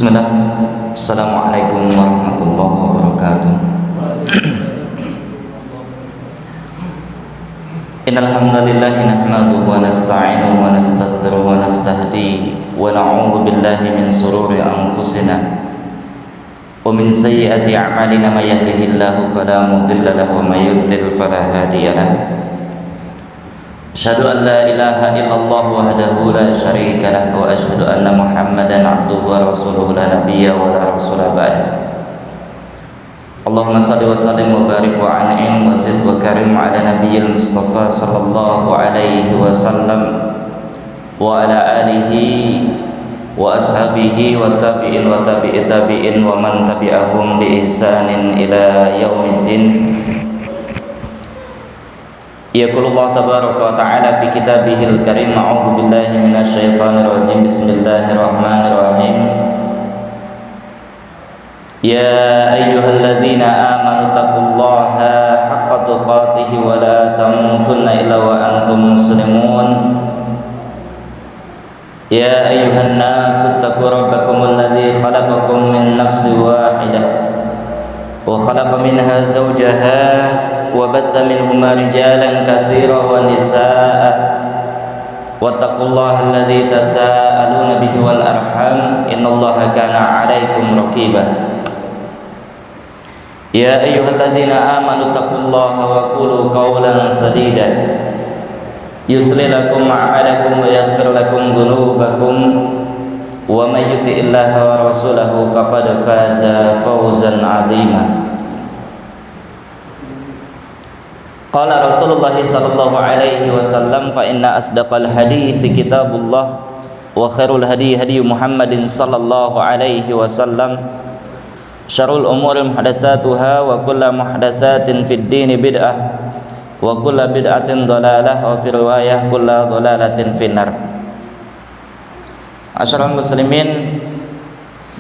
Bismillah. Assalamualaikum warahmatullahi wabarakatuh. Innal hamdalillah nahmaduhu wa nasta'inuhu wa nastaghfiruhu wa nastahdihi wa na'udzu billahi min shururi anfusina wa min sayyiati a'malina may yahdihillahu fala mudilla lahu wa may yudlil fala hadiya lahu. Asyhadu an la ilaha illallah wahdahu la syarika lah wa asyhadu anna Muhammadan abduhu wa rasuluhu la nabiyya wa la rasula ba'da. Allahumma salli wa sallim wa barik wa an'im wa zid wa karim ala nabiyyil mustafa sallallahu alaihi wasallam wa ala alihi wa ashabihi wa tabi'in wa tabi'i tabi'in wa man tabi'ahum bi ihsanin ila yaumiddin. Yaqulullah tabaraka wa ta'ala fi kitabihil karim, a'udzu billahi minasyaitonir rajim, bismillahirrahmanirrahim. Ya ayyuhalladzina amanu taqullaha haqqa tuqatih wa la tamutunna illa wa antum muslimun. Ya ayyuhan nasu taqu rabbakumul ladzi khalaqakum min nafsin wahidah wa khalaqa minha zawjaha wa batta minhuma rijalan katsiran wa nisaa'a wattaqullaha alladzi tasaaluna bihi wal arham innallaha kana 'alaikum raqiba. Ya ayyuhalladzina amanu taqullaha wa qulu qawlan sadida yuslih lakum a'malakum wa yaghfir lakum dhunubakum wa may yuti'illaha wa rasulahu faqad faza fawzan 'azima. Qala Rasulullah sallallahu alaihi wasallam, fa inna asdaqal hadisi kitabullah wa khairul hadi hadi Muhammadin sallallahu alaihi wasallam, syarrul umuri muhdatsatuha wa kullu muhdatsatin fid dini bid'ah wa kullu bid'atin dhalalah wa fi riwayah kullu dhalalatin finnar. Asyraful muslimin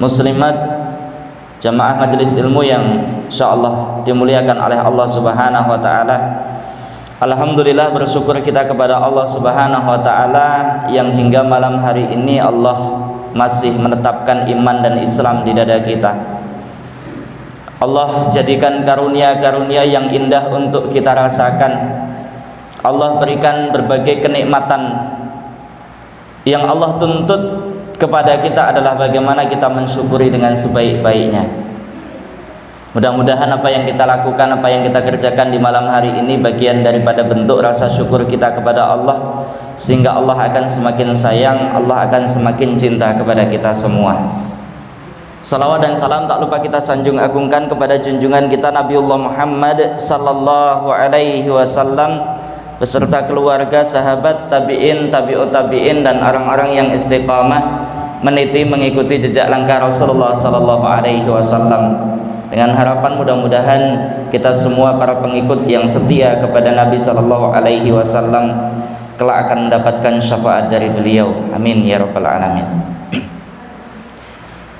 muslimat jamaah majelis ilmu yang insyaallah dimuliakan oleh Allah Subhanahu wa taala. Alhamdulillah, bersyukur kita kepada Allah Subhanahu wa taala yang hingga malam hari ini Allah masih menetapkan iman dan Islam di dada kita. Allah jadikan karunia-karunia yang indah untuk kita rasakan. Allah berikan berbagai kenikmatan. Yang Allah tuntut kepada kita adalah bagaimana kita mensyukuri dengan sebaik-baiknya. Mudah-mudahan apa yang kita lakukan, apa yang kita kerjakan di malam hari ini bagian daripada bentuk rasa syukur kita kepada Allah, sehingga Allah akan semakin sayang, Allah akan semakin cinta kepada kita semua. Salawat dan salam tak lupa kita sanjung agungkan kepada junjungan kita Nabiullah Muhammad sallallahu alaihi wasallam beserta keluarga, sahabat, tabi'in, tabi'ut tabi'in dan orang-orang yang istiqamah meniti mengikuti jejak langkah Rasulullah sallallahu alaihi wasallam. Dengan harapan mudah-mudahan kita semua para pengikut yang setia kepada Nabi sallallahu alaihi wasallam kelak akan mendapatkan syafaat dari beliau. Amin ya rabbal alamin.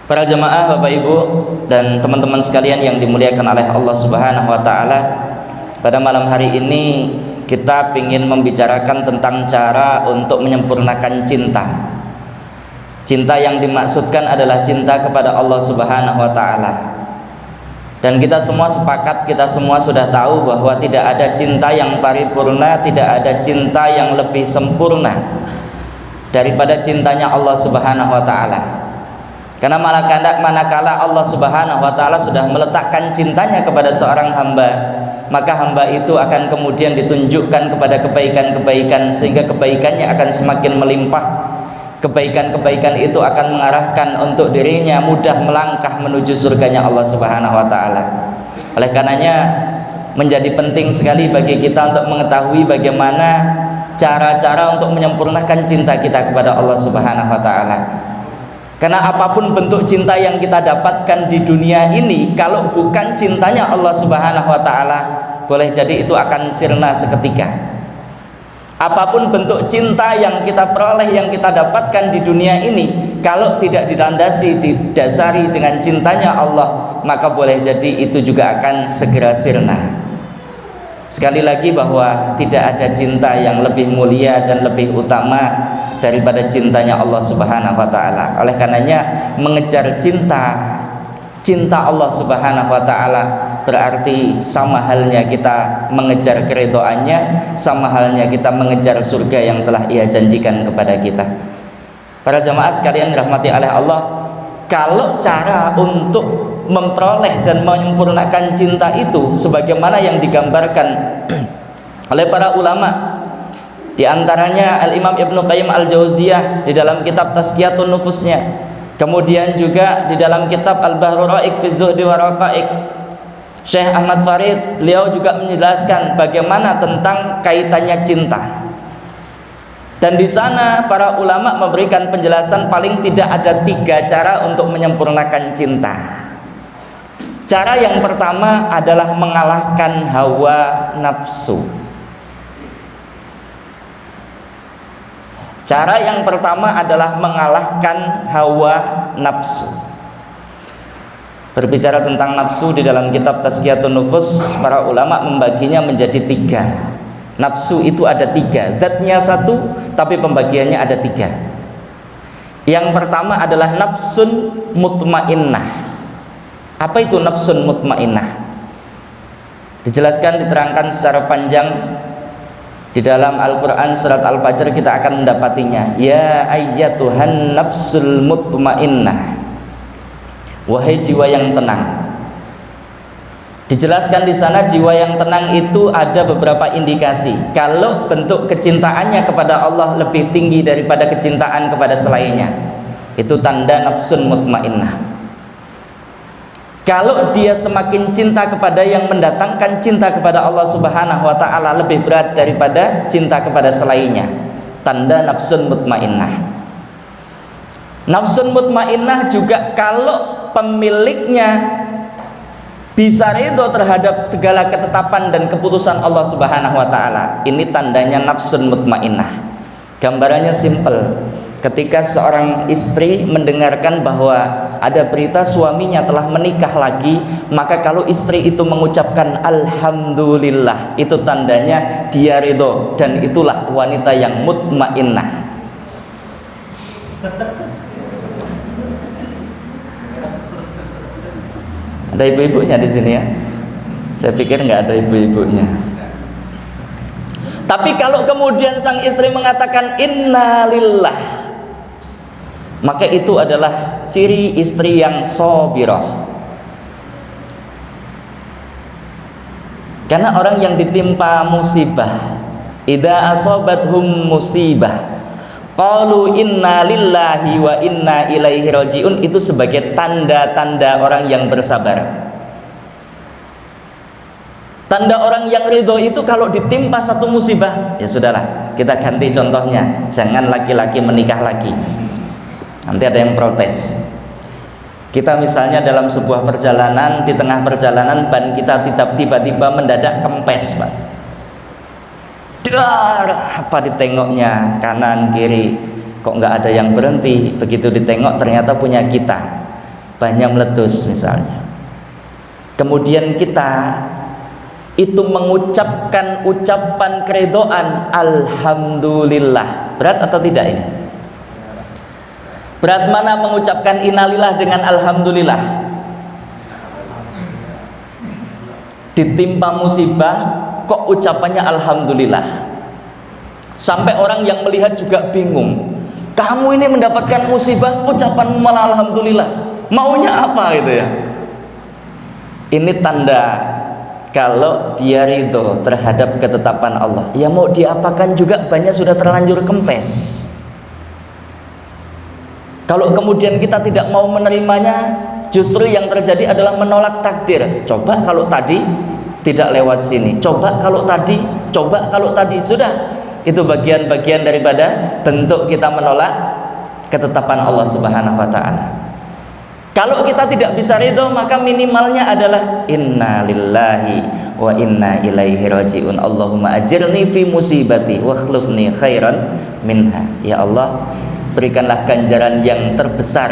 Para jemaah, Bapak Ibu dan teman-teman sekalian yang dimuliakan oleh Allah Subhanahu wa taala, pada malam hari ini kita ingin membicarakan tentang cara untuk menyempurnakan cinta. Cinta yang dimaksudkan adalah cinta kepada Allah Subhanahu wa taala. Dan kita semua sepakat, kita semua sudah tahu bahwa tidak ada cinta yang paripurna, tidak ada cinta yang lebih sempurna daripada cintanya Allah Subhanahu wa taala. Karena manakala Allah Subhanahu wa taala sudah meletakkan cintanya kepada seorang hamba, maka hamba itu akan kemudian ditunjukkan kepada kebaikan-kebaikan sehingga kebaikannya akan semakin melimpah. Kebaikan-kebaikan itu akan mengarahkan untuk dirinya mudah melangkah menuju surganya Allah Subhanahu wa taala. Oleh karenanya menjadi penting sekali bagi kita untuk mengetahui bagaimana cara-cara untuk menyempurnakan cinta kita kepada Allah Subhanahu wa taala. Karena apapun bentuk cinta yang kita dapatkan di dunia ini, kalau bukan cintanya Allah Subhanahu wa taala, boleh jadi itu akan sirna seketika. Apapun bentuk cinta yang kita peroleh, yang kita dapatkan di dunia ini, kalau tidak dilandasi, didasari dengan cintanya Allah, maka boleh jadi itu juga akan segera sirna. Sekali lagi bahwa tidak ada cinta yang lebih mulia dan lebih utama daripada cintanya Allah Subhanahu wa taala. Oleh karenanya mengejar cinta Allah Subhanahu wa taala berarti sama halnya kita mengejar keridhaannya, sama halnya kita mengejar surga yang telah Ia janjikan kepada kita. Para jamaah sekalian dirahmati oleh Allah, kalau cara untuk memperoleh dan menyempurnakan cinta itu sebagaimana yang digambarkan oleh para ulama, di antaranya Al-Imam Ibnu Qayyim Al-Jauziyah di dalam kitab Tazkiyatun Nufusnya, kemudian juga di dalam kitab Al-Bahrul Ra'iq fi Zuhdi wa Raqa'iq, Syekh Ahmad Farid beliau juga menjelaskan bagaimana tentang kaitannya cinta. Dan di sana para ulama memberikan penjelasan paling tidak ada 3 cara untuk menyempurnakan cinta. Cara yang pertama adalah mengalahkan hawa nafsu. Cara yang pertama adalah mengalahkan hawa nafsu. Berbicara tentang nafsu di dalam kitab Tazkiyatun Nufus, para ulama membaginya menjadi 3. Nafsu itu ada 3, zatnya 1 tapi pembagiannya ada 3. Yang pertama adalah nafsun mutmainnah. Apa itu nafsun mutmainnah? Dijelaskan, diterangkan secara panjang di dalam Al-Quran surat Al-Fajr, kita akan mendapatinya. Ya ayyatuhan nafsul mutmainnah, wahai jiwa yang tenang. Dijelaskan di sana jiwa yang tenang itu ada beberapa indikasi. Kalau bentuk kecintaannya kepada Allah lebih tinggi daripada kecintaan kepada selainnya, itu tanda nafsun mutmainnah. Kalau dia semakin cinta kepada yang mendatangkan cinta kepada Allah Subhanahu wa taala lebih berat daripada cinta kepada selainnya, tanda nafsun mutmainnah. Nafsun mutmainnah juga kalau pemiliknya bisa ridho terhadap segala ketetapan dan keputusan Allah Subhanahu wa taala, ini tandanya nafsun mutmainnah. Gambarannya simpel. Ketika seorang istri mendengarkan bahwa ada berita suaminya telah menikah lagi, maka kalau istri itu mengucapkan alhamdulillah, itu tandanya dia ridho, dan itulah wanita yang mutmainnah. Ada ibu-ibunya di sini ya? Saya pikir nggak ada ibu-ibunya. Tapi kalau kemudian sang istri mengatakan innalillah, maka itu adalah ciri istri yang sabirah. Karena orang yang ditimpa musibah, idza asabathum musibah qalu inna lillahi wa inna ilaihi rajiun, itu sebagai tanda-tanda orang yang bersabar. Tanda orang yang ridho itu kalau ditimpa satu musibah, ya sudahlah, kita ganti contohnya, jangan laki-laki menikah lagi, nanti ada yang protes. Kita misalnya dalam sebuah perjalanan, di tengah perjalanan ban kita tiba-tiba mendadak kempes, Pak. Dar, apa ditengoknya kanan kiri kok nggak ada yang berhenti. Begitu ditengok ternyata punya kita, bannya meletus misalnya. Kemudian kita itu mengucapkan ucapan keridhaan alhamdulillah, berat atau tidak ini? Berat mana mengucapkan innalillah dengan alhamdulillah? Ditimpa musibah kok ucapannya alhamdulillah, sampai orang yang melihat juga bingung. Kamu ini mendapatkan musibah, ucapan malah alhamdulillah, maunya apa gitu ya? Ini tanda kalau dia ridho terhadap ketetapan Allah. Ya mau diapakan juga banyak sudah terlanjur kempes. Kalau kemudian kita tidak mau menerimanya, justru yang terjadi adalah menolak takdir. Coba kalau tadi tidak lewat sini, coba kalau tadi, sudah. Itu bagian-bagian daripada bentuk kita menolak ketetapan Allah Subhanahu wa taala. Kalau kita tidak bisa ridho, maka minimalnya adalah inna lillahi wa inna ilaihi rajiun. Allahumma ajirni fi musibati wa khlufni khairan minha. Ya Allah, berikanlah ganjaran yang terbesar,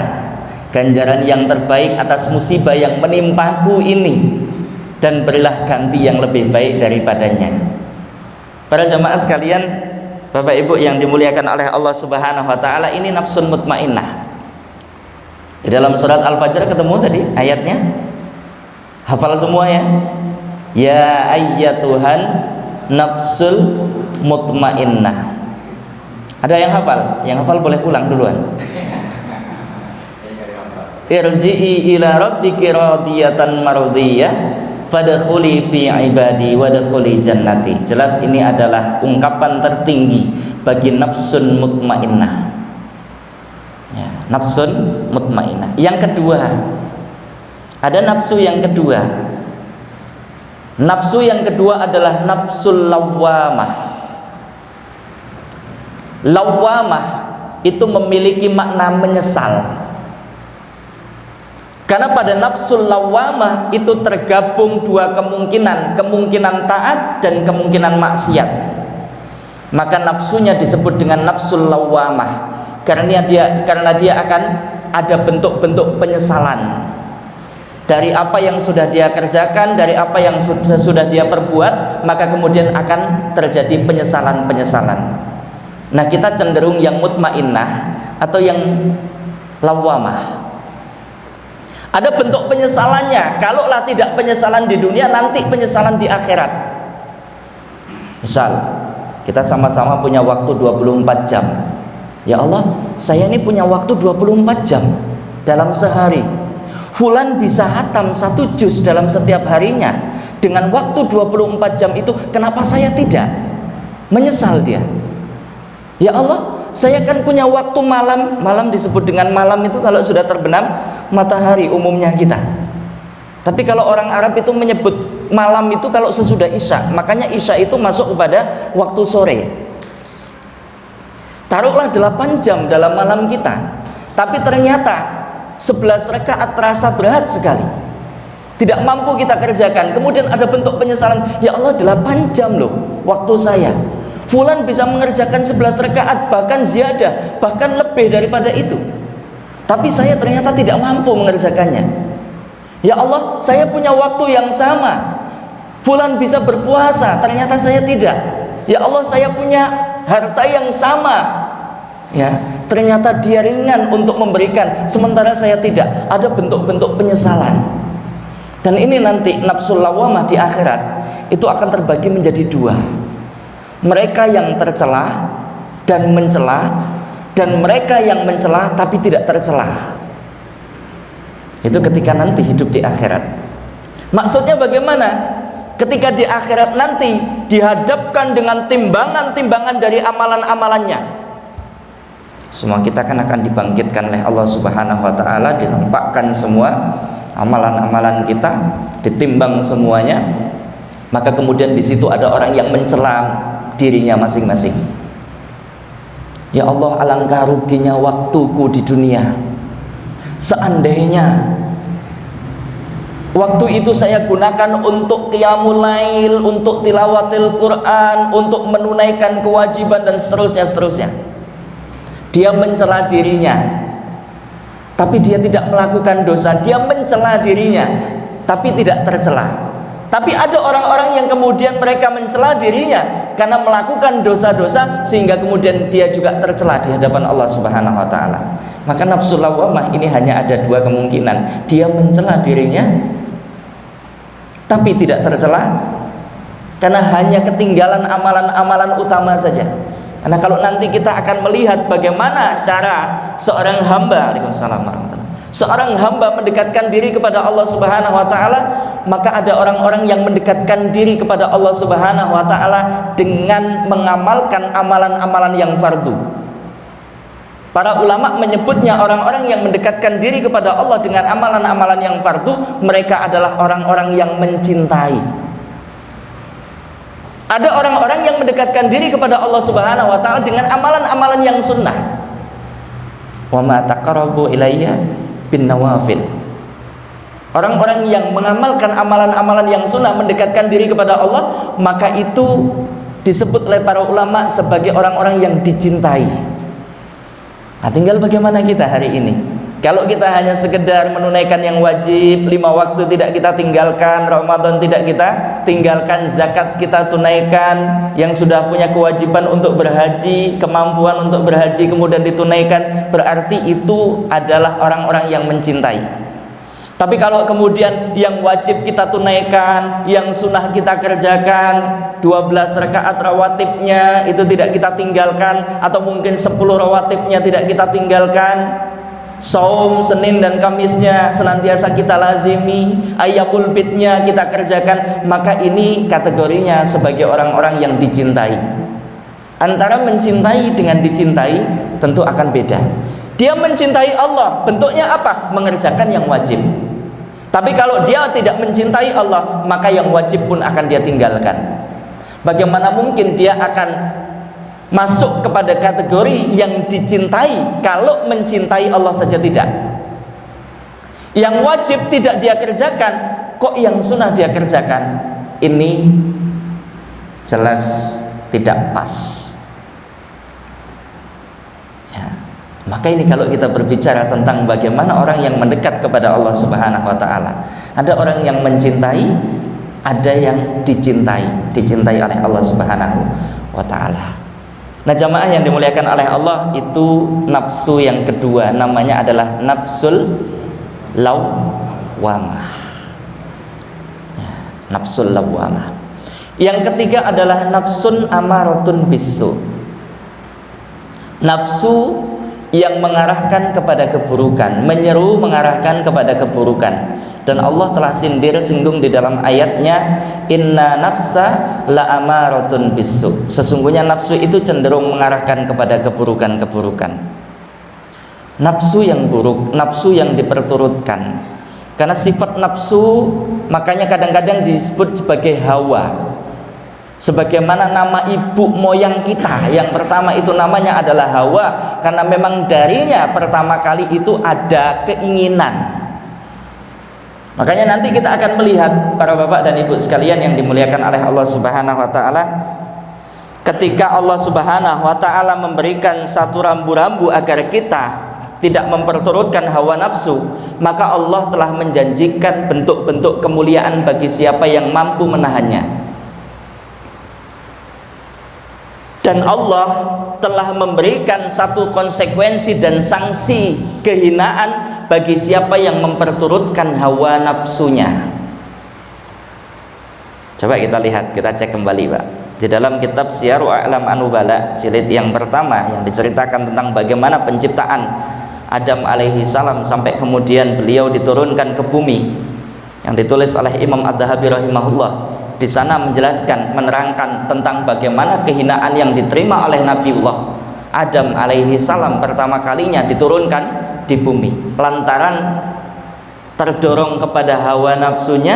ganjaran yang terbaik atas musibah yang menimpaku ini, dan berilah ganti yang lebih baik daripadanya. Para jamaah sekalian, Bapak Ibu yang dimuliakan oleh Allah Subhanahu wa taala, ini nafsun mutmainnah. Di dalam surat Al-Fajr ketemu tadi ayatnya. Hafal semua ya. Ya ayyatuhan nafsul mutmainnah. Ada yang hafal? Yang hafal boleh pulang duluan. Irji'i ila rabbiki radiyatan mardiyah fadkhuli fi ibadi wadkhuli jannati. Jelas ini adalah ungkapan tertinggi bagi nafsun mutmainnah. Ya, nafsun mutmainnah. Yang kedua, ada nafsu yang kedua. Nafsu yang kedua adalah nafsul lawwamah. Lawwamah itu memiliki makna menyesal. Karena pada nafsul lawwamah itu tergabung dua kemungkinan, kemungkinan taat dan kemungkinan maksiat. Maka nafsunya disebut dengan nafsul lawwamah karena dia akan ada bentuk-bentuk penyesalan dari apa yang sudah dia kerjakan, dari apa yang sudah dia perbuat, maka kemudian akan terjadi penyesalan-penyesalan. Nah, kita cenderung yang mutmainnah atau yang lawwamah. Ada bentuk penyesalannya. Kalaulah tidak penyesalan di dunia, nanti penyesalan di akhirat. Misal, kita sama-sama punya waktu 24 jam. Ya Allah, saya ini punya waktu 24 jam dalam sehari. Fulan bisa hatam 1 juz dalam setiap harinya. Dengan waktu 24 jam itu, kenapa saya tidak? Menyesal dia. Ya Allah, saya kan punya waktu malam. Malam disebut dengan malam itu kalau sudah terbenam matahari umumnya kita. Tapi kalau orang Arab itu menyebut malam itu kalau sesudah Isya. Makanya Isya itu masuk kepada waktu sore. Taruhlah 8 jam dalam malam kita, tapi ternyata 11 rakaat terasa berat sekali, tidak mampu kita kerjakan. Kemudian ada bentuk penyesalan. Ya Allah, 8 jam loh waktu saya. Fulan bisa mengerjakan 11 rakaat, bahkan ziyadah, bahkan lebih daripada itu, tapi saya ternyata tidak mampu mengerjakannya. Ya Allah, saya punya waktu yang sama. Fulan bisa berpuasa, ternyata saya tidak. Ya Allah, saya punya harta yang sama. Ya, ternyata dia ringan untuk memberikan, sementara saya tidak. Ada bentuk-bentuk penyesalan. Dan ini nanti nafsul lawwamah di akhirat itu akan terbagi menjadi dua. Mereka yang tercela dan mencela, dan mereka yang mencela tapi tidak tercela. Itu ketika nanti hidup di akhirat. Maksudnya bagaimana? Ketika di akhirat nanti dihadapkan dengan timbangan-timbangan dari amalan-amalannya. Semua kita kan akan dibangkitkan oleh Allah Subhanahu wa taala, dinampakkan semua amalan-amalan kita, ditimbang semuanya. Maka kemudian di situ ada orang yang mencela dirinya masing-masing. Ya Allah, alangkah ruginya waktuku di dunia. Seandainya waktu itu saya gunakan untuk qiyamul lail, untuk tilawatil Quran, untuk menunaikan kewajiban dan seterusnya. Dia mencela dirinya, tapi dia tidak melakukan dosa. Dia mencela dirinya, tapi tidak tercela. Tapi ada orang-orang yang kemudian mereka mencela dirinya karena melakukan dosa-dosa, sehingga kemudian dia juga tercela di hadapan Allah Subhanahu wa taala. Maka nafsul lawwamah ini hanya ada dua kemungkinan. Dia mencela dirinya tapi tidak tercela karena hanya ketinggalan amalan-amalan utama saja. Karena kalau nanti kita akan melihat bagaimana cara seorang hamba, Waalaikumsalam warahmatullahi wabarakatuh, seorang hamba mendekatkan diri kepada Allah Subhanahu wa taala, maka ada orang-orang yang mendekatkan diri kepada Allah Subhanahu wa taala dengan mengamalkan amalan-amalan yang fardu. Para ulama menyebutnya orang-orang yang mendekatkan diri kepada Allah dengan amalan-amalan yang fardu, mereka adalah orang-orang yang mencintai. Ada orang-orang yang mendekatkan diri kepada Allah Subhanahu wa taala dengan amalan-amalan yang sunnah. Wa ma taqarrabu ilayya bin nawafil. Orang-orang yang mengamalkan amalan-amalan yang sunnah, mendekatkan diri kepada Allah, maka itu disebut oleh para ulama sebagai orang-orang yang dicintai. Nah, tinggal bagaimana kita hari ini. Kalau kita hanya sekedar menunaikan yang wajib, 5 waktu tidak kita tinggalkan, Ramadan tidak kita tinggalkan, zakat kita tunaikan, yang sudah punya kewajiban untuk berhaji, kemampuan untuk berhaji kemudian ditunaikan, berarti itu adalah orang-orang yang mencintai. Tapi kalau kemudian yang wajib kita tunaikan, yang sunnah kita kerjakan, 12 rakaat rawatibnya itu tidak kita tinggalkan, atau mungkin 10 rawatibnya tidak kita tinggalkan, saum Senin dan Kamisnya senantiasa kita lazimi, ayyamul bidnya kita kerjakan, maka ini kategorinya sebagai orang-orang yang dicintai. Antara mencintai dengan dicintai tentu akan beda. Dia mencintai Allah, bentuknya apa? Mengerjakan yang wajib. Tapi kalau dia tidak mencintai Allah, maka yang wajib pun akan dia tinggalkan. Bagaimana mungkin dia akan masuk kepada kategori yang dicintai kalau mencintai Allah saja tidak? Yang wajib tidak dia kerjakan, kok yang sunnah dia kerjakan? Ini jelas tidak pas. Maka ini kalau kita berbicara tentang bagaimana orang yang mendekat kepada Allah Subhanahu wa taala, ada orang yang mencintai, ada yang dicintai oleh Allah Subhanahu wa taala. Nah, jamaah yang dimuliakan oleh Allah, itu nafsu yang kedua, namanya adalah nafsul lawwamah. Nafsul lawwamah. Yang ketiga adalah nafsun amaratun bisu. Nafsu yang mengarahkan kepada keburukan, menyeru mengarahkan kepada keburukan. Dan Allah telah singgung di dalam ayatnya, inna nafsa la amaratun bisu. Sesungguhnya nafsu itu cenderung mengarahkan kepada keburukan-keburukan. Nafsu yang buruk, nafsu yang diperturutkan. Karena sifat nafsu makanya kadang-kadang disebut sebagai hawa. Sebagaimana nama ibu moyang kita yang pertama itu namanya adalah Hawa, karena memang darinya pertama kali itu ada keinginan. Makanya nanti kita akan melihat para bapak dan ibu sekalian yang dimuliakan oleh Allah Subhanahu wa taala, ketika Allah Subhanahu wa taala memberikan satu rambu-rambu agar kita tidak memperturutkan hawa nafsu, maka Allah telah menjanjikan bentuk-bentuk kemuliaan bagi siapa yang mampu menahannya. Dan Allah telah memberikan satu konsekuensi dan sanksi kehinaan bagi siapa yang memperturutkan hawa nafsunya. Coba kita lihat, kita cek kembali Pak. Di dalam kitab Syiaru A'lam An-Nubala jilid yang pertama, yang diceritakan tentang bagaimana penciptaan Adam alaihi salam sampai kemudian beliau diturunkan ke bumi, yang ditulis oleh Imam Ad-Dhahabi rahimahullah. Di sana menjelaskan, menerangkan tentang bagaimana kehinaan yang diterima oleh Nabiullah Adam alaihi salam pertama kalinya diturunkan di bumi, lantaran terdorong kepada hawa nafsunya,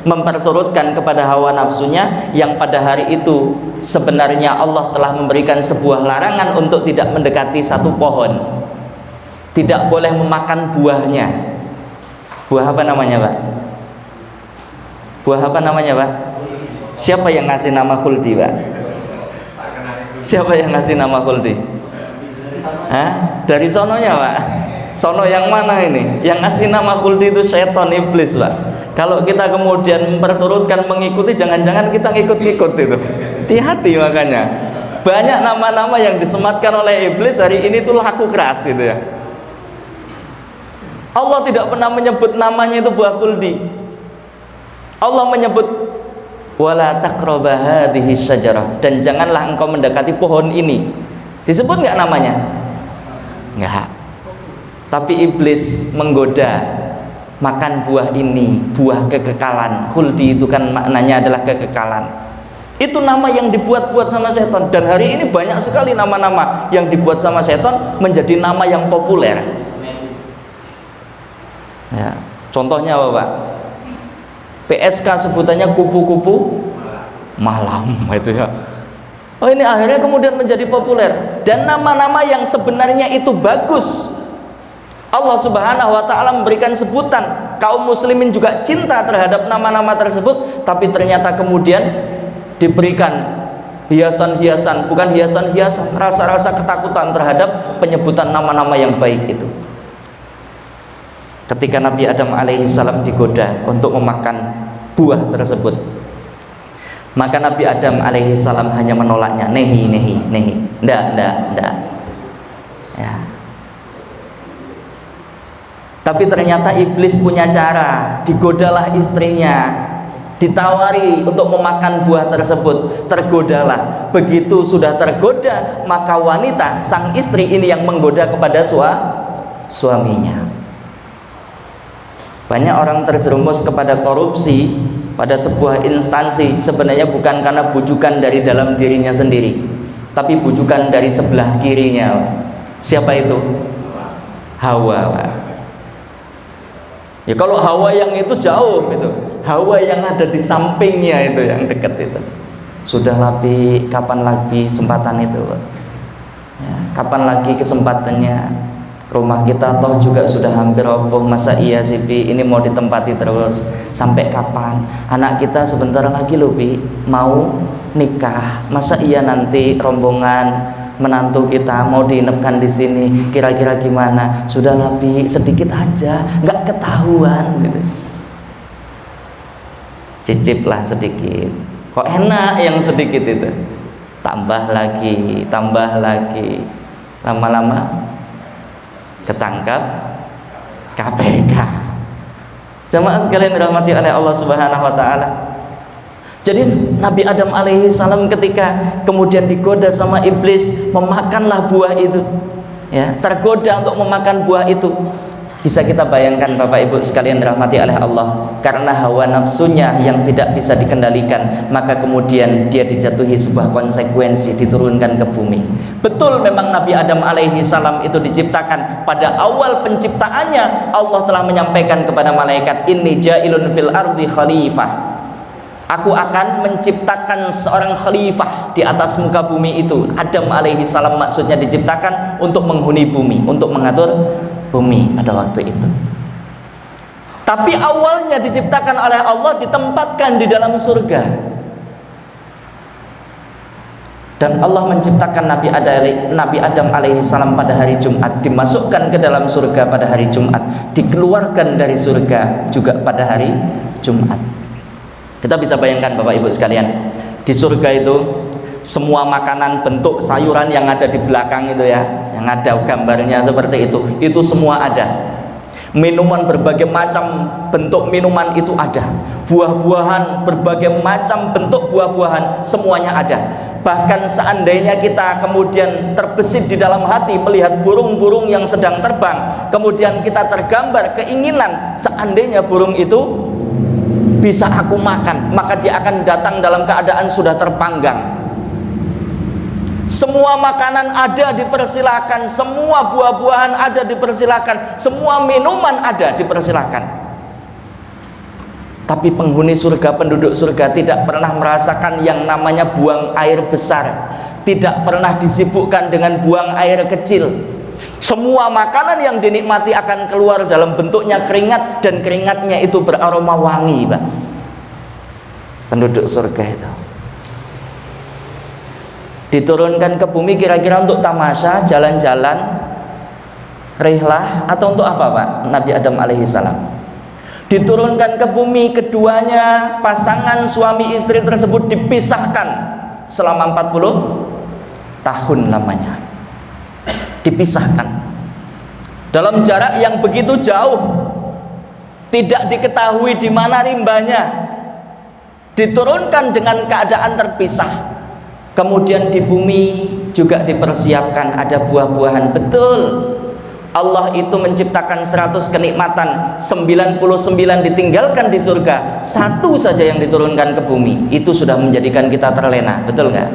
memperturutkan kepada hawa nafsunya, yang pada hari itu sebenarnya Allah telah memberikan sebuah larangan untuk tidak mendekati satu pohon, tidak boleh memakan buahnya. Buah apa namanya Pak? Buah apa namanya Pak? Siapa yang ngasih nama Khuldi Pak? Siapa yang ngasih nama Khuldi? Hah? Dari sononya Pak? Sono yang mana ini? Yang ngasih nama Khuldi itu setan, iblis Pak. Kalau kita kemudian memperturutkan mengikuti, jangan-jangan kita ngikut-ngikut itu. Hati-hati makanya. Banyak nama-nama yang disematkan oleh iblis hari ini tuh laku keras gitu ya. Allah tidak pernah menyebut namanya itu buah Khuldi. Allah menyebut wala taqraba hadhihi syajarah, dan janganlah engkau mendekati pohon ini. Disebut nggak namanya? Nggak. Tapi iblis menggoda, makan buah ini, buah kekekalan. Khuldi itu kan maknanya adalah kekekalan. Itu nama yang dibuat-buat sama setan. Dan hari ini banyak sekali nama-nama yang dibuat sama setan menjadi nama yang populer ya. Contohnya apa Pak? PSK sebutannya kupu-kupu malam itu ya. Oh, ini akhirnya kemudian menjadi populer. Dan nama-nama yang sebenarnya itu bagus, Allah Subhanahu wa taala memberikan sebutan. Kaum muslimin juga cinta terhadap nama-nama tersebut, tapi ternyata kemudian diberikan hiasan-hiasan, bukan hiasan-hiasan, rasa-rasa ketakutan terhadap penyebutan nama-nama yang baik itu. ketika Nabi Adam alaihissalam digoda untuk memakan buah tersebut, maka Nabi Adam alaihissalam hanya menolaknya, nehi, ndak. Ya. Tapi ternyata iblis punya cara, digodalah istrinya, ditawari untuk memakan buah tersebut, tergodalah. Begitu sudah tergoda, maka wanita, sang istri ini yang menggoda kepada suaminya. Banyak orang terjerumus kepada korupsi pada sebuah instansi sebenarnya bukan karena bujukan dari dalam dirinya sendiri, tapi bujukan dari sebelah kirinya. Siapa itu? Hawa. Ya kalau Hawa yang itu jauh itu, Hawa yang ada di sampingnya itu yang dekat itu. Sudah Nabi, kapan lagi kesempatan itu? Ya, kapan lagi kesempatannya? Rumah kita toh juga sudah hampir roboh, masa iya sih Bi ini mau ditempati terus sampai kapan? Anak kita sebentar lagi loh Bi mau nikah, masa iya nanti rombongan menantu kita mau diinapkan di sini, kira-kira gimana? Sudah Nabi sedikit aja, nggak ketahuan gitu. Cicip lah sedikit, kok enak yang sedikit itu, tambah lagi, lama-lama ketangkap KPK. Jamaah sekalian dirahmati oleh Allah Subhanahu wa taala. Jadi Nabi Adam alaihissalam ketika kemudian digoda sama iblis, memakanlah buah itu. Ya, tergoda untuk memakan buah itu. Bisa kita bayangkan Bapak Ibu sekalian dirahmati oleh Allah, karena hawa nafsunya yang tidak bisa dikendalikan, maka kemudian dia dijatuhi sebuah konsekuensi, diturunkan ke bumi. Betul memang Nabi Adam alaihi salam itu diciptakan, pada awal penciptaannya Allah telah menyampaikan kepada malaikat, inni ja'ilun fil ardi khalifah, aku akan menciptakan seorang khalifah di atas muka bumi itu. Adam alaihi salam maksudnya diciptakan untuk menghuni bumi, untuk mengatur bumi pada waktu itu. Tapi awalnya diciptakan oleh Allah, ditempatkan di dalam surga. Dan Allah menciptakan Nabi Adam alaihissalam pada hari Jumat, dimasukkan ke dalam surga pada hari Jumat, dikeluarkan dari surga juga pada hari Jumat. Kita bisa bayangkan Bapak Ibu sekalian, di surga itu semua makanan bentuk sayuran yang ada di belakang itu ya, yang ada gambarnya seperti itu semua ada. Minuman berbagai macam bentuk minuman itu ada. Buah-buahan berbagai macam bentuk buah-buahan semuanya ada. Bahkan seandainya kita kemudian terbesit di dalam hati melihat burung-burung yang sedang terbang, kemudian kita tergambar keinginan seandainya burung itu bisa aku makan, maka dia akan datang dalam keadaan sudah terpanggang. Semua makanan ada dipersilakan, semua buah-buahan ada dipersilakan, semua minuman ada dipersilakan. Tapi penghuni surga, penduduk surga tidak pernah merasakan yang namanya buang air besar, tidak pernah disibukkan dengan buang air kecil. Semua makanan yang dinikmati akan keluar dalam bentuknya keringat, dan keringatnya itu beraroma wangi, Pak. Penduduk surga itu diturunkan ke bumi kira-kira untuk tamasya, jalan-jalan, rihlah, atau untuk apa Pak? Nabi Adam alaihissalam diturunkan ke bumi, keduanya pasangan suami istri tersebut dipisahkan selama 40 tahun lamanya, dipisahkan dalam jarak yang begitu jauh, tidak diketahui di mana rimbanya, diturunkan dengan keadaan terpisah. Kemudian di bumi juga dipersiapkan ada buah-buahan. Betul, Allah itu menciptakan 100 kenikmatan, 99 ditinggalkan di surga, satu saja yang diturunkan ke bumi. Itu sudah menjadikan kita terlena, betul nggak?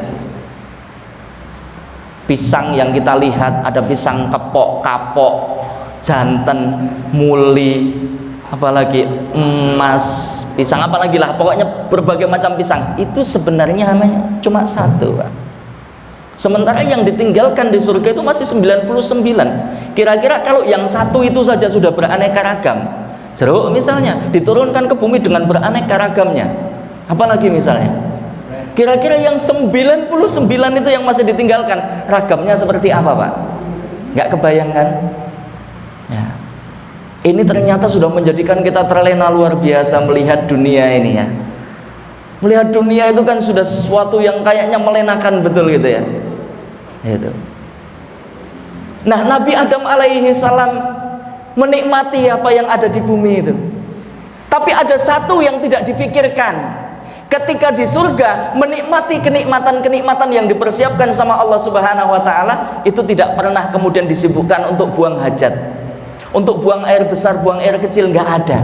Pisang yang kita lihat, ada pisang kepok, kapok, jantan, muli, apalagi emas, pisang apalagi lah, pokoknya berbagai macam pisang. Itu sebenarnya namanya cuma satu, Pak. Sementara yang ditinggalkan di surga itu masih 99. Kira-kira kalau yang satu itu saja sudah beraneka ragam, jeruk misalnya diturunkan ke bumi dengan beraneka ragamnya, apalagi misalnya kira-kira yang 99 itu yang masih ditinggalkan, ragamnya seperti apa, Pak? Nggak kebayangkan ya. Ini ternyata sudah menjadikan kita terlena luar biasa melihat dunia ini ya. Melihat dunia itu kan sudah sesuatu yang kayaknya melenakan betul gitu ya. Itu. Nah, Nabi Adam alaihi salam menikmati apa yang ada di bumi itu. Tapi ada satu yang tidak dipikirkan. Ketika di surga menikmati kenikmatan-kenikmatan yang dipersiapkan sama Allah Subhanahu wa taala, itu tidak pernah kemudian disibukkan untuk buang hajat, untuk buang air besar, buang air kecil, nggak ada.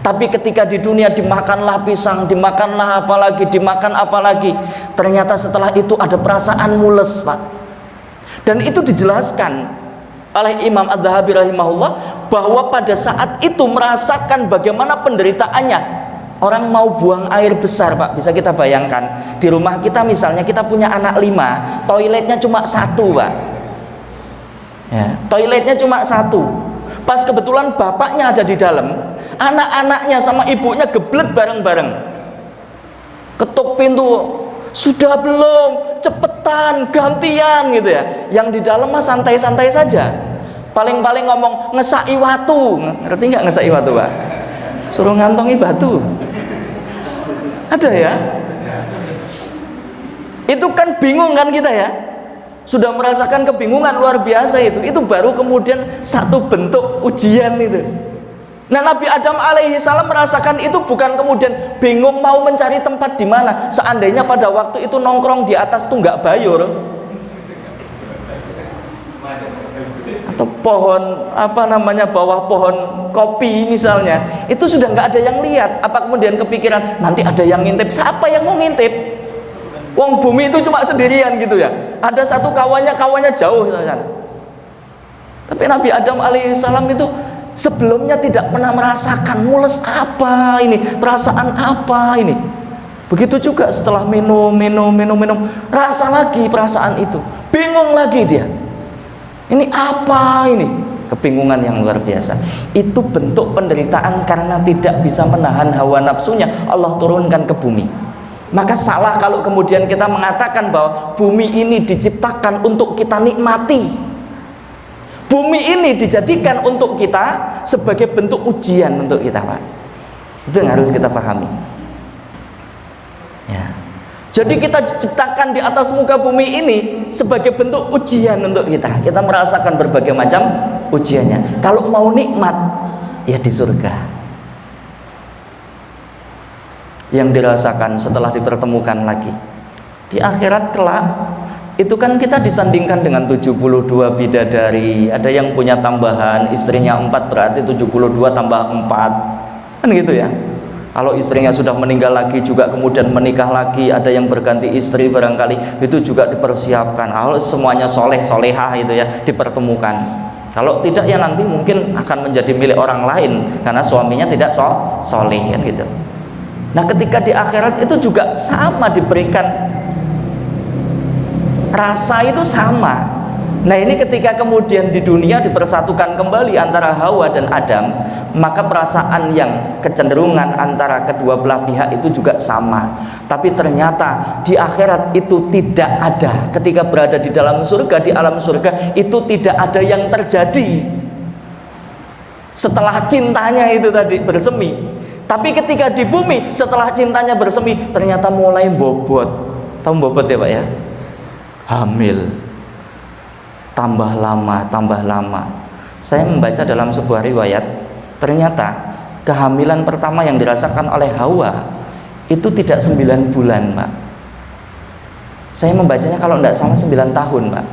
Tapi ketika di dunia dimakanlah pisang, dimakanlah apalagi, dimakan apalagi, ternyata setelah itu ada perasaan mules, Pak. Dan itu dijelaskan oleh Imam Adz-Dzahabi rahimahullah bahwa pada saat itu merasakan bagaimana penderitaannya. Orang mau buang air besar, Pak, bisa kita bayangkan. Di rumah kita misalnya kita punya anak 5, toiletnya cuma 1, Pak ya, toiletnya cuma 1. Pas kebetulan bapaknya ada di dalam, anak-anaknya sama ibunya geblet bareng-bareng, ketuk pintu, sudah belum, cepetan, gantian gitu ya. Yang di dalam mah santai-santai saja, paling-paling ngomong ngesaki watu. Ngerti nggak ngesaki watu, Pak? Suruh ngantongi batu. Ada ya? Itu kan bingung kan kita ya? Sudah merasakan kebingungan luar biasa itu. Itu baru kemudian satu bentuk ujian itu. Nah, Nabi Adam alaihi salam merasakan itu bukan kemudian bingung mau mencari tempat di mana. Seandainya pada waktu itu nongkrong di atas Tunggak Bayur atau pohon apa namanya bawah pohon kopi misalnya, itu sudah nggak ada yang lihat. Apa kemudian kepikiran nanti ada yang ngintip? Siapa yang mau ngintip? Wong bumi itu cuma sendirian gitu ya. Ada satu kawannya jauh sana. Tapi Nabi Adam alaihissalam itu sebelumnya tidak pernah merasakan mules apa ini, perasaan apa ini. Begitu juga setelah minum, rasa lagi perasaan itu, bingung lagi dia. Ini apa ini? Kebingungan yang luar biasa. Itu bentuk penderitaan karena tidak bisa menahan hawa nafsunya, Allah turunkan ke bumi. Maka salah kalau kemudian kita mengatakan bahwa bumi ini diciptakan untuk kita nikmati. Bumi ini dijadikan untuk kita sebagai bentuk ujian untuk kita, Pak. Itu yang harus kita pahami ya. Jadi kita diciptakan di atas muka bumi ini sebagai bentuk ujian untuk kita. Kita merasakan berbagai macam ujiannya. Kalau mau nikmat, ya di surga. Yang dirasakan setelah dipertemukan lagi. Di akhirat kelak, itu kan kita disandingkan dengan 72 bidadari. Ada yang punya tambahan, istrinya 4 berarti 72 tambah 4. Kan gitu ya. Kalau istrinya sudah meninggal lagi juga kemudian menikah lagi, ada yang berganti istri barangkali, itu juga dipersiapkan. Kalau semuanya soleh solehah itu ya dipertemukan. Kalau tidak ya nanti mungkin akan menjadi milik orang lain karena suaminya tidak soleh kan gitu. Nah, ketika di akhirat itu juga sama diberikan rasa itu sama. Nah, ini ketika kemudian di dunia dipersatukan kembali antara Hawa dan Adam, maka perasaan yang kecenderungan antara kedua belah pihak itu juga sama. Tapi ternyata di akhirat itu tidak ada. Ketika berada di dalam surga, di alam surga itu tidak ada yang terjadi setelah cintanya itu tadi bersemi. Tapi ketika di bumi setelah cintanya bersemi ternyata mulai bobot. Tahu bobot ya, Pak ya? Hamil. Tambah lama. Saya membaca dalam sebuah riwayat, ternyata kehamilan pertama yang dirasakan oleh Hawa itu tidak 9 bulan, Pak. Saya membacanya kalau tidak salah 9 tahun, Pak.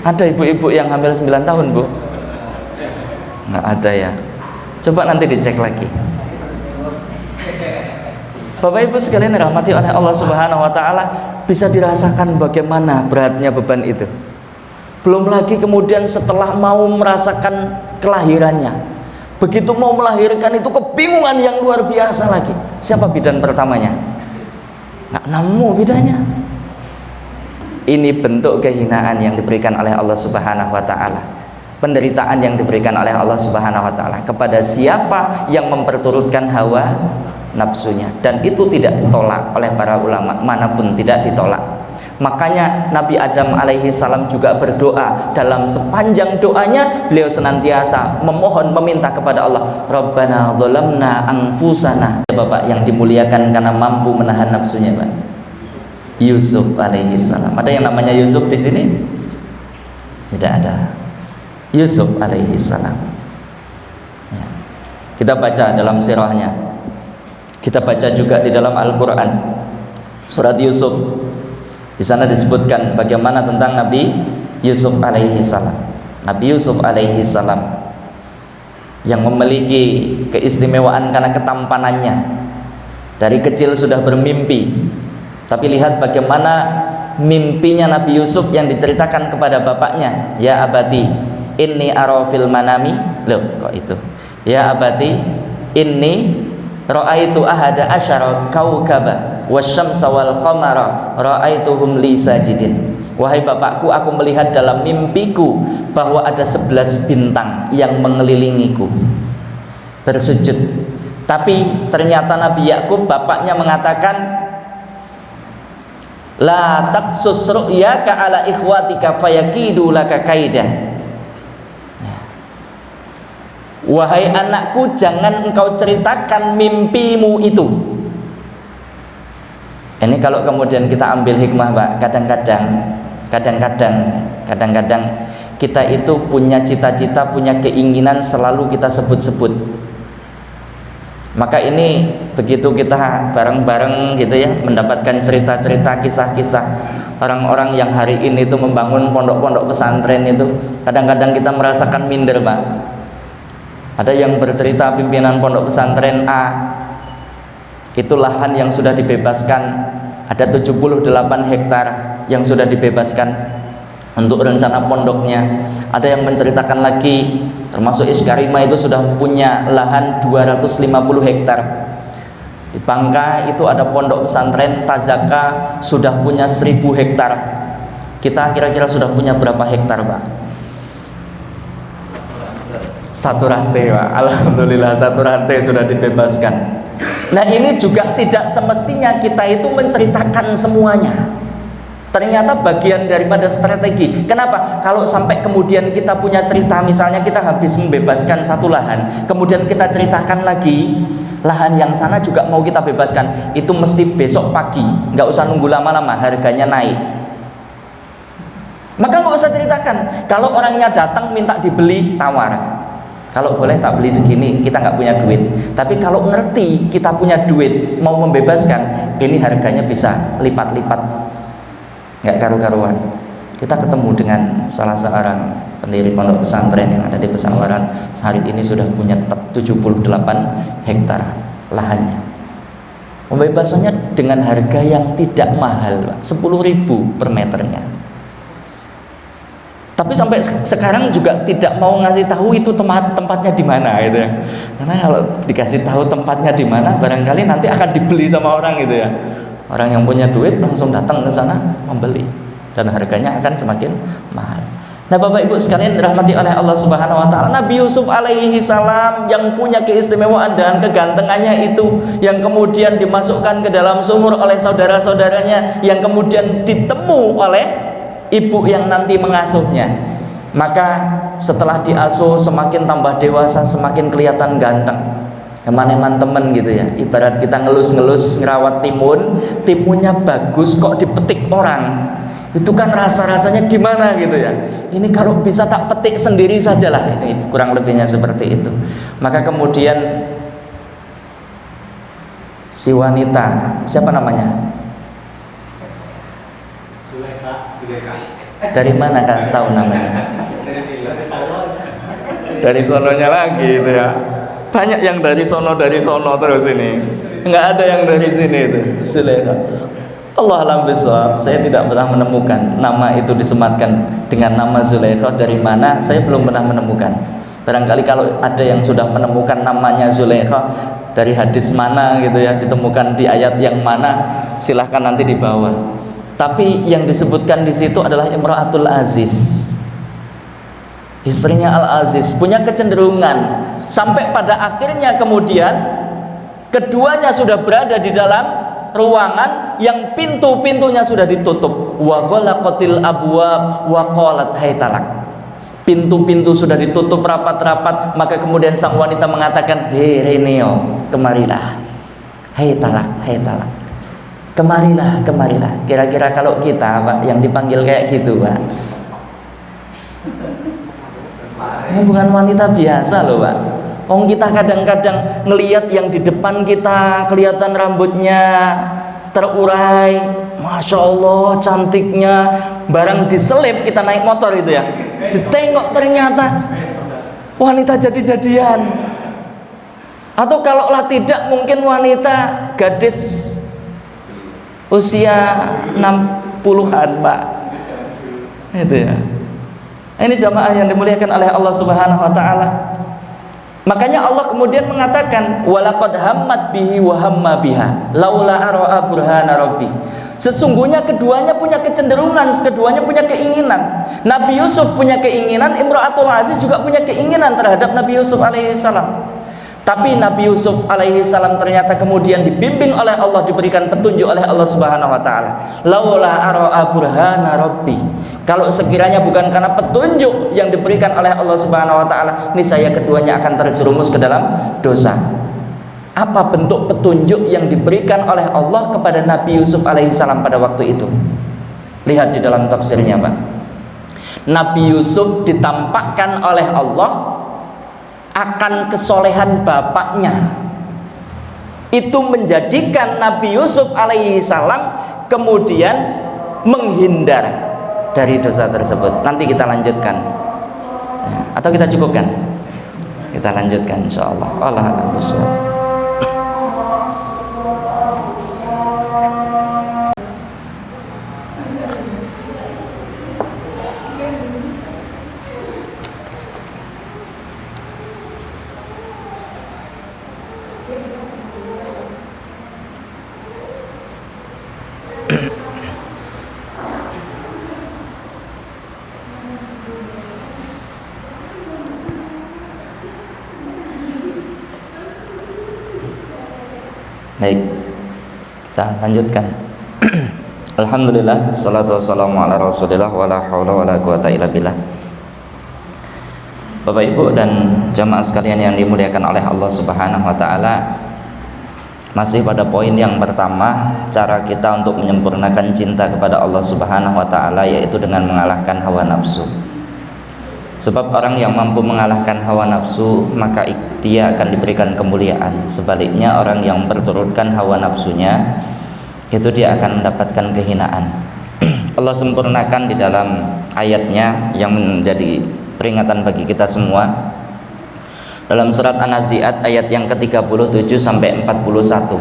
Ada ibu-ibu yang hamil 9 tahun, Bu? Nggak ada ya. Coba nanti dicek lagi. Bapak Ibu sekalian dirahmati oleh Allah Subhanahu wa taala, bisa dirasakan bagaimana beratnya beban itu. Belum lagi kemudian setelah mau merasakan kelahirannya. Begitu mau melahirkan itu kebingungan yang luar biasa lagi. Siapa bidan pertamanya? Nggak nemu bidannya. Ini bentuk kehinaan yang diberikan oleh Allah Subhanahu wa taala. Penderitaan yang diberikan oleh Allah Subhanahu wa taala kepada siapa yang memperturutkan hawa nafsunya, dan itu tidak ditolak oleh para ulama, manapun tidak ditolak. Makanya Nabi Adam alaihi salam juga berdoa. Dalam sepanjang doanya beliau senantiasa memohon, meminta kepada Allah, Rabbana dzalamna anfusana. Bapak yang dimuliakan karena mampu menahan nafsunya, Pak. Yusuf alaihi salam. Ada yang namanya Yusuf di sini? Tidak ada. Yusuf alaihi salam. Ya. Kita baca dalam sirahnya. Kita baca juga di dalam Al-Quran surat Yusuf. Di sana disebutkan bagaimana tentang Nabi Yusuf alaihi salam. Nabi Yusuf alaihi salam yang memiliki keistimewaan karena ketampanannya. Dari kecil sudah bermimpi. Tapi lihat bagaimana mimpinya Nabi Yusuf yang diceritakan kepada bapaknya. Ya abati, inni ara fil manami. Loh, kok itu? Ya abati, inni ra'aitu ahada asyara kaukaba wasyamsa wal qamara ra'aituhum li sajidin. Wahai bapakku, aku melihat dalam mimpiku bahwa ada 11 bintang yang mengelilingiku bersujud. Tapi ternyata Nabi Yakub bapaknya mengatakan, la taqsus ru'yaka ala ikhwatika fayakidu laka kaidah. Wahai anakku, jangan engkau ceritakan mimpimu itu. Ini kalau kemudian kita ambil hikmah, Pak, kadang-kadang kita itu punya cita-cita, punya keinginan selalu kita sebut-sebut. Maka ini begitu kita bareng-bareng gitu ya, mendapatkan cerita-cerita, kisah-kisah orang-orang yang hari ini itu membangun pondok-pondok pesantren itu, kadang-kadang kita merasakan minder, Pak. Ada yang bercerita pimpinan pondok pesantren A, itu lahan yang sudah dibebaskan, ada 78 hektar yang sudah dibebaskan untuk rencana pondoknya. Ada yang menceritakan lagi, termasuk Iskarima itu sudah punya lahan 250 hektar. Di Bangka itu ada pondok pesantren Tazaka sudah punya 1000 hektar. Kita kira-kira sudah punya berapa hektar, Pak? Satu rantai, Pak. Alhamdulillah satu rantai sudah dibebaskan. Nah, ini juga tidak semestinya kita itu menceritakan semuanya. Ternyata bagian daripada strategi. Kenapa? Kalau sampai kemudian kita punya cerita, misalnya kita habis membebaskan satu lahan, kemudian kita ceritakan lagi lahan yang sana juga mau kita bebaskan, itu mesti besok pagi, nggak usah nunggu lama-lama, harganya naik. Maka nggak usah ceritakan. Kalau orangnya datang minta dibeli, tawar. Kalau boleh tak beli segini, kita nggak punya duit. Tapi kalau ngerti kita punya duit, mau membebaskan, ini harganya bisa lipat-lipat. Nggak karu-karuan. Kita ketemu dengan salah seorang pendiri pondok pesantren yang ada di Pesawaran. Hari ini sudah punya 78 hektar lahannya. Pembebasannya dengan harga yang tidak mahal, 10.000 per meternya. Tapi sampai sekarang juga tidak mau ngasih tahu itu tempatnya di mana gitu ya. Karena kalau dikasih tahu tempatnya di mana, barangkali nanti akan dibeli sama orang gitu ya. Orang yang punya duit langsung datang ke sana membeli dan harganya akan semakin mahal. Nah, Bapak Ibu sekalian dirahmati oleh Allah Subhanahu wa taala, Nabi Yusuf alaihi salam yang punya keistimewaan dan kegantengannya itu, yang kemudian dimasukkan ke dalam sumur oleh saudara-saudaranya, yang kemudian ditemu oleh ibu yang nanti mengasuhnya. Maka setelah diasuh semakin tambah dewasa, semakin kelihatan ganteng. Eman-eman temen gitu ya. Ibarat kita ngelus-ngelus ngerawat timunnya bagus kok dipetik orang. Itu kan rasa-rasanya gimana gitu ya. Ini kalau bisa tak petik sendiri sajalah. Ini kurang lebihnya seperti itu. Maka kemudian si wanita, siapa namanya? Dari mana kan tahu namanya? Dari sononya lagi itu ya. Banyak yang dari sono terus ini. Enggak ada yang dari sini itu. Zulaikha. Allah alam bisawab, saya tidak pernah menemukan nama itu disematkan dengan nama Zulaikha dari mana, saya belum pernah menemukan. Barangkali kalau ada yang sudah menemukan namanya Zulaikha dari hadis mana gitu ya, ditemukan di ayat yang mana, silahkan nanti dibawa. Tapi yang disebutkan di situ adalah Imra'atul Aziz, istrinya Al-Aziz, punya kecenderungan sampai pada akhirnya kemudian keduanya sudah berada di dalam ruangan yang pintu-pintunya sudah ditutup. Wa ghalaqatil abwab wa qalat haytalak. Pintu-pintu sudah ditutup rapat-rapat, maka kemudian sang wanita mengatakan, "Hei Reneo, kemarilah. Haytalak, haytalak. Kemarilah, kemarilah." Kira-kira kalau kita, Pak, yang dipanggil kayak gitu, Pak. Ini bukan wanita biasa loh, Pak. Kita kadang-kadang ngelihat yang di depan kita, kelihatan rambutnya terurai, Masya Allah cantiknya, barang diselip kita naik motor itu ya, ditengok ternyata wanita jadi-jadian. Atau kalaulah tidak, mungkin wanita gadis usia 60-an, Pak. Itu ya. Ini jamaah yang dimuliakan oleh Allah Subhanahu wa taala. Makanya Allah kemudian mengatakan, walaqad hammat bihi wa hamma biha laula ara'a burhana rabbi. Sesungguhnya keduanya punya kecenderungan, keduanya punya keinginan. Nabi Yusuf punya keinginan, Imra'atul Aziz juga punya keinginan terhadap Nabi Yusuf alaihi salam. Tapi Nabi Yusuf alaihi salam ternyata kemudian dibimbing oleh Allah, diberikan petunjuk oleh Allah Subhanahu wa taala. Laula ara'a burhana rabbi. Kalau sekiranya bukan karena petunjuk yang diberikan oleh Allah Subhanahu wa taala, niscaya keduanya akan terjerumus ke dalam dosa. Apa bentuk petunjuk yang diberikan oleh Allah kepada Nabi Yusuf alaihi salam pada waktu itu? Lihat di dalam tafsirnya, Pak. Nabi Yusuf ditampakkan oleh Allah akan kesolehan bapaknya. Itu menjadikan Nabi Yusuf alaihi salam kemudian menghindar dari dosa tersebut. Nanti kita lanjutkan ya, atau kita cukupkan? Kita lanjutkan insyaallah. Allah a'lam bishawab. Baik, kita lanjutkan. Alhamdulillah, salatu wassalamu ala rasulillah wa la hawla wa la quwata illa billah. Bapak Ibu dan jamaah sekalian yang dimuliakan oleh Allah Subhanahu wa taala, masih pada poin yang pertama, cara kita untuk menyempurnakan cinta kepada Allah Subhanahu wa taala, yaitu dengan mengalahkan hawa nafsu. Sebab orang yang mampu mengalahkan hawa nafsu, maka dia akan diberikan kemuliaan. Sebaliknya orang yang memperturutkan hawa nafsunya, itu dia akan mendapatkan kehinaan. Allah sempurnakan di dalam ayatnya yang menjadi peringatan bagi kita semua. Dalam surat An-Nazi'at ayat yang ke-37 sampai 41.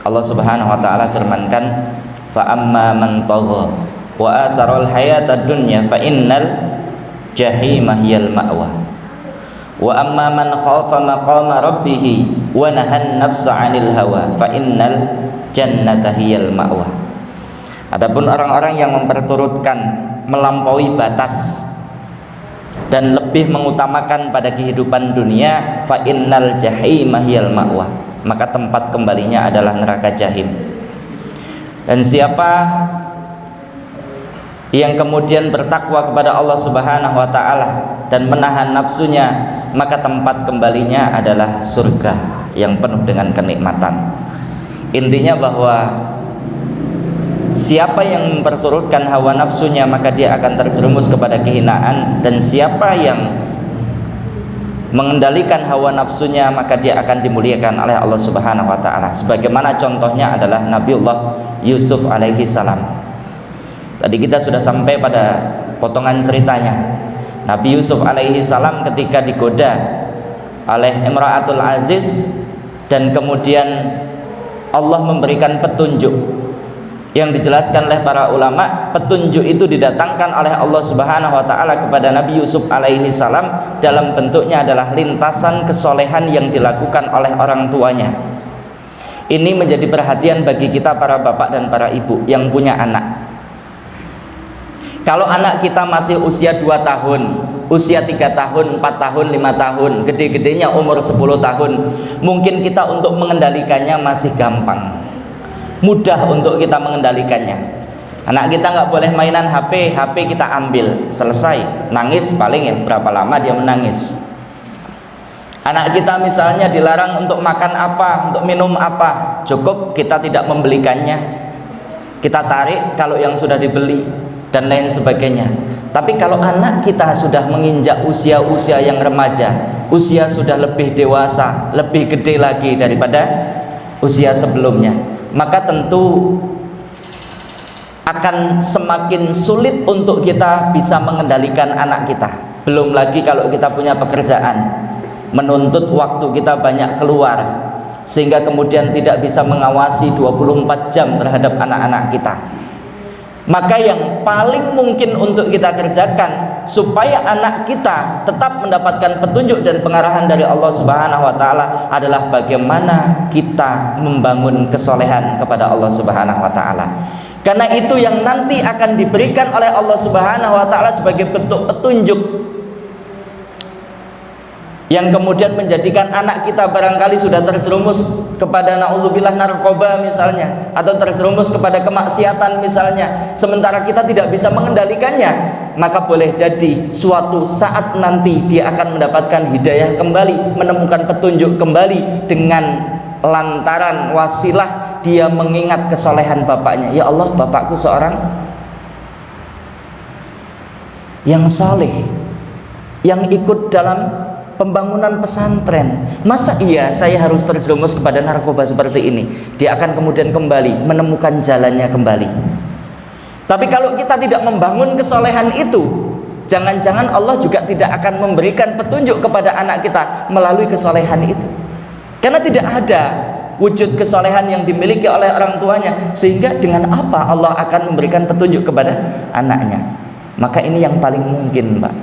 Allah Subhanahu wa taala firmankan, fa amma man tagha wa atharal hayatad dunya fa innal jahima hiyal ma'wa wa amma man khafa maqama rabbih wa nahan nafsa 'anil hawa fa innal jannata hiyal ma'wa. Adapun orang-orang yang memperturutkan, melampaui batas dan lebih mengutamakan pada kehidupan dunia, fa innal jahima hiyal ma'wa, maka tempat kembalinya adalah neraka jahim. Dan siapa yang kemudian bertakwa kepada Allah Subhanahu wa taala dan menahan nafsunya, maka tempat kembalinya adalah surga yang penuh dengan kenikmatan. Intinya bahwa siapa yang memperturutkan hawa nafsunya, maka dia akan terjerumus kepada kehinaan, dan siapa yang mengendalikan hawa nafsunya, maka dia akan dimuliakan oleh Allah Subhanahu wa taala. Sebagaimana contohnya adalah Nabiullah Yusuf alaihi salam. Tadi kita sudah sampai pada potongan ceritanya. Nabi Yusuf alaihi salam ketika digoda oleh Imra'atul Aziz, dan kemudian Allah memberikan petunjuk yang dijelaskan oleh para ulama. Petunjuk itu didatangkan oleh Allah Subhanahu wa taala kepada Nabi Yusuf alaihi salam dalam bentuknya adalah lintasan kesolehan yang dilakukan oleh orang tuanya. Ini menjadi perhatian bagi kita para bapak dan para ibu yang punya anak. Kalau anak kita masih usia 2 tahun, usia 3 tahun, 4 tahun, 5 tahun, gede-gedenya umur 10 tahun, mungkin kita untuk mengendalikannya masih gampang, mudah untuk kita mengendalikannya. Anak kita nggak boleh mainan HP kita ambil, selesai, nangis paling ya berapa lama dia menangis. Anak kita misalnya dilarang untuk makan apa, untuk minum apa, cukup kita tidak membelikannya, kita tarik kalau yang sudah dibeli dan lain sebagainya. Tapi kalau anak kita sudah menginjak usia-usia yang remaja, usia sudah lebih dewasa, lebih gede lagi daripada usia sebelumnya, maka tentu akan semakin sulit untuk kita bisa mengendalikan anak kita. Belum lagi kalau kita punya pekerjaan, menuntut waktu kita banyak keluar, sehingga kemudian tidak bisa mengawasi 24 jam terhadap anak-anak kita. Maka yang paling mungkin untuk kita kerjakan supaya anak kita tetap mendapatkan petunjuk dan pengarahan dari Allah Subhanahu wa taala adalah bagaimana kita membangun kesolehan kepada Allah Subhanahu wa taala. Karena itu yang nanti akan diberikan oleh Allah Subhanahu wa taala sebagai bentuk petunjuk, yang kemudian menjadikan anak kita barangkali sudah terjerumus kepada na'udzubillah narkoba misalnya, atau terjerumus kepada kemaksiatan misalnya, sementara kita tidak bisa mengendalikannya, maka boleh jadi suatu saat nanti dia akan mendapatkan hidayah kembali, menemukan petunjuk kembali dengan lantaran wasilah dia mengingat kesolehan bapaknya. Ya Allah, bapakku seorang yang saleh, yang ikut dalam pembangunan pesantren. Masa iya saya harus terjerumus kepada narkoba seperti ini? Dia akan kemudian kembali menemukan jalannya kembali. Tapi kalau kita tidak membangun kesolehan itu, jangan-jangan Allah juga tidak akan memberikan petunjuk kepada anak kita melalui kesolehan itu. Karena tidak ada wujud kesolehan yang dimiliki oleh orang tuanya, sehingga dengan apa Allah akan memberikan petunjuk kepada anaknya? Maka ini yang paling mungkin, Pak.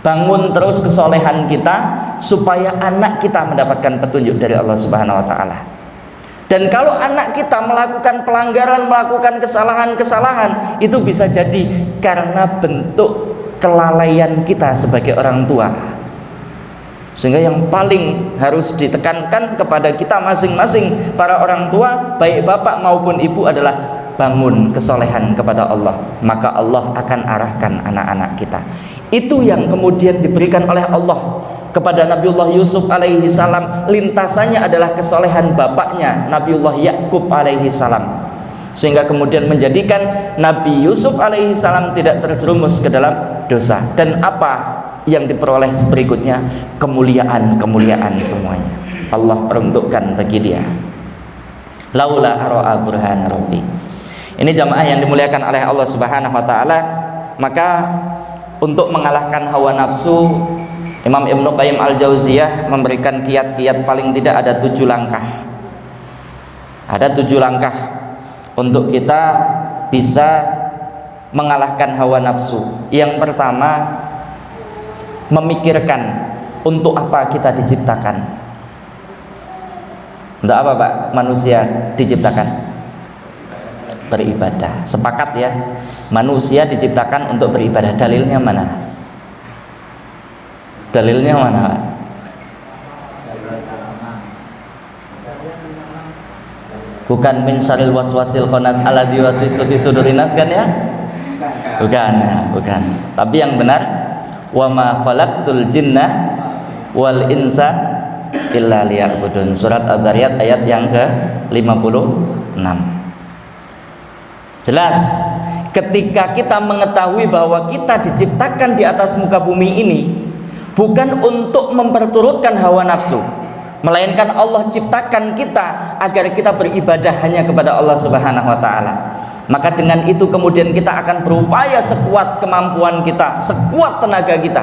Bangun terus kesolehan kita supaya anak kita mendapatkan petunjuk dari Allah Subhanahu wa taala. Dan kalau anak kita melakukan pelanggaran, melakukan kesalahan-kesalahan, itu bisa jadi karena bentuk kelalaian kita sebagai orang tua. Sehingga yang paling harus ditekankan kepada kita masing-masing para orang tua, baik bapak maupun ibu, adalah bangun kesolehan kepada Allah, maka Allah akan arahkan anak-anak kita. Itu yang kemudian diberikan oleh Allah kepada Nabiullah Yusuf alaihi salam. Lintasannya adalah kesolehan bapaknya Nabiullah Yakub alaihi salam, sehingga kemudian menjadikan Nabi Yusuf alaihi salam tidak terjerumus ke dalam dosa. Dan apa yang diperoleh berikutnya? Kemuliaan semuanya Allah peruntukkan bagi dia. Laula ara'a burhan rabbi. Ini jamaah yang dimuliakan oleh Allah Subhanahu wa taala. Maka untuk mengalahkan hawa nafsu, Imam Ibnu Qayyim Al-Jauziyah memberikan kiat-kiat, paling tidak ada 7 langkah. Ada 7 langkah untuk kita bisa mengalahkan hawa nafsu. Yang pertama, memikirkan untuk apa kita diciptakan. Untuk apa, Pak, manusia diciptakan? Beribadah. Sepakat ya, manusia diciptakan untuk beribadah. Dalilnya mana? Dalilnya mana, Pak? Bukan min syarril waswasil khannas alladzi yuwaswisu fi sudurin nas kan ya? Bukan ya, bukan. Tapi yang benar, wa ma khalaqtul jinna wal insa illa liya'budun. Surat Ad-Dariyat ayat yang ke-56. Jelas, ketika kita mengetahui bahwa kita diciptakan di atas muka bumi ini bukan untuk memperturutkan hawa nafsu, melainkan Allah ciptakan kita agar kita beribadah hanya kepada Allah Subhanahu wa taala. Maka dengan itu kemudian kita akan berupaya sekuat kemampuan kita, sekuat tenaga kita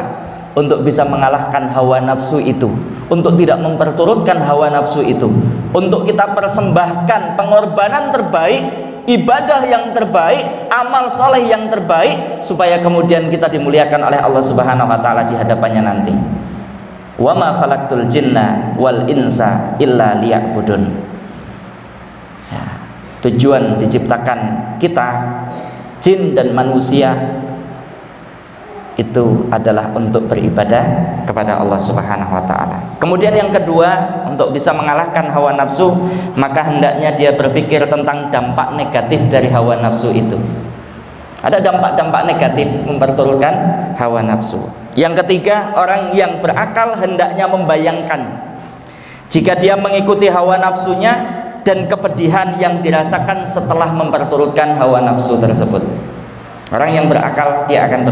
untuk bisa mengalahkan hawa nafsu itu, untuk tidak memperturutkan hawa nafsu itu, untuk kita persembahkan pengorbanan terbaik, ibadah yang terbaik, amal soleh yang terbaik, supaya kemudian kita dimuliakan oleh Allah Subhanahu wa taala di hadapannya nanti. Wa ma khalaqtul jinna wal insa illa liya'budun. Ya, tujuan diciptakan kita, jin dan manusia, itu adalah untuk beribadah kepada Allah Subhanahu wa taala. Kemudian yang kedua, untuk bisa mengalahkan hawa nafsu, maka hendaknya dia berpikir tentang dampak negatif dari hawa nafsu itu. Ada dampak-dampak negatif memperturutkan hawa nafsu. Yang ketiga, orang yang berakal hendaknya membayangkan jika dia mengikuti hawa nafsunya dan kepedihan yang dirasakan setelah memperturutkan hawa nafsu tersebut. Orang yang berakal, dia akan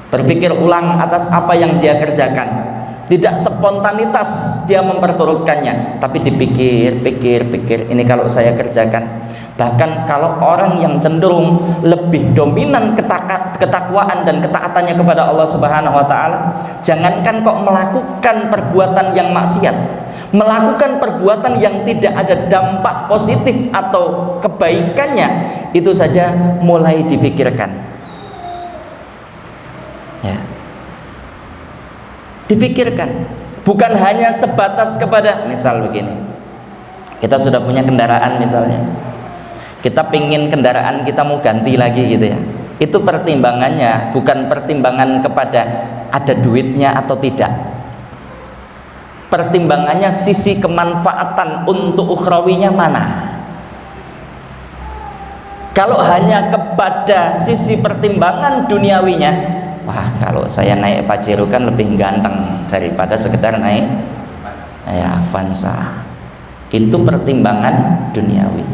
berpikir ulang atas apa yang dia kerjakan. Tidak spontanitas dia memperturutkannya, tapi dipikir-pikir, ini kalau saya kerjakan. Bahkan kalau orang yang cenderung lebih dominan ketakwaan dan ketaatannya kepada Allah Subhanahu wa taala, jangankan kok melakukan perbuatan yang maksiat, melakukan perbuatan yang tidak ada dampak positif atau kebaikannya, itu saja mulai dipikirkan. Ya. Dipikirkan, bukan hanya sebatas kepada, misal begini, kita sudah punya kendaraan misalnya, kita pingin kendaraan kita mau ganti lagi gitu ya, itu pertimbangannya bukan pertimbangan kepada ada duitnya atau tidak, pertimbangannya sisi kemanfaatan untuk ukhrawinya mana. Kalau hanya kepada sisi pertimbangan duniawinya, wah kalau saya naik Pajero kan lebih ganteng daripada sekedar naik Avanza. Itu pertimbangan duniawi.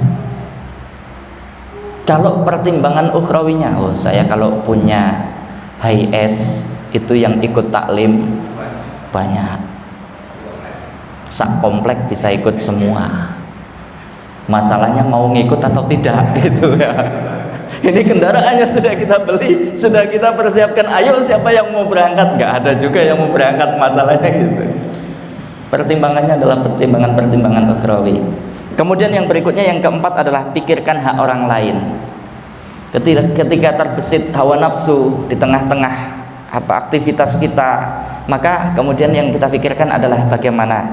Kalau pertimbangan ukhrawinya, oh saya kalau punya HiS itu yang ikut taklim banyak, sak komplek bisa ikut semua. Masalahnya mau ngikut atau tidak gitu ya. Ini kendaraannya sudah kita beli, sudah kita persiapkan, ayo siapa yang mau berangkat? Nggak ada juga yang mau berangkat, masalahnya gitu. Pertimbangannya adalah pertimbangan ukhrawi. Kemudian yang berikutnya, yang keempat adalah pikirkan hak orang lain. Ketika terbesit hawa nafsu di tengah-tengah aktivitas kita, maka kemudian yang kita pikirkan adalah bagaimana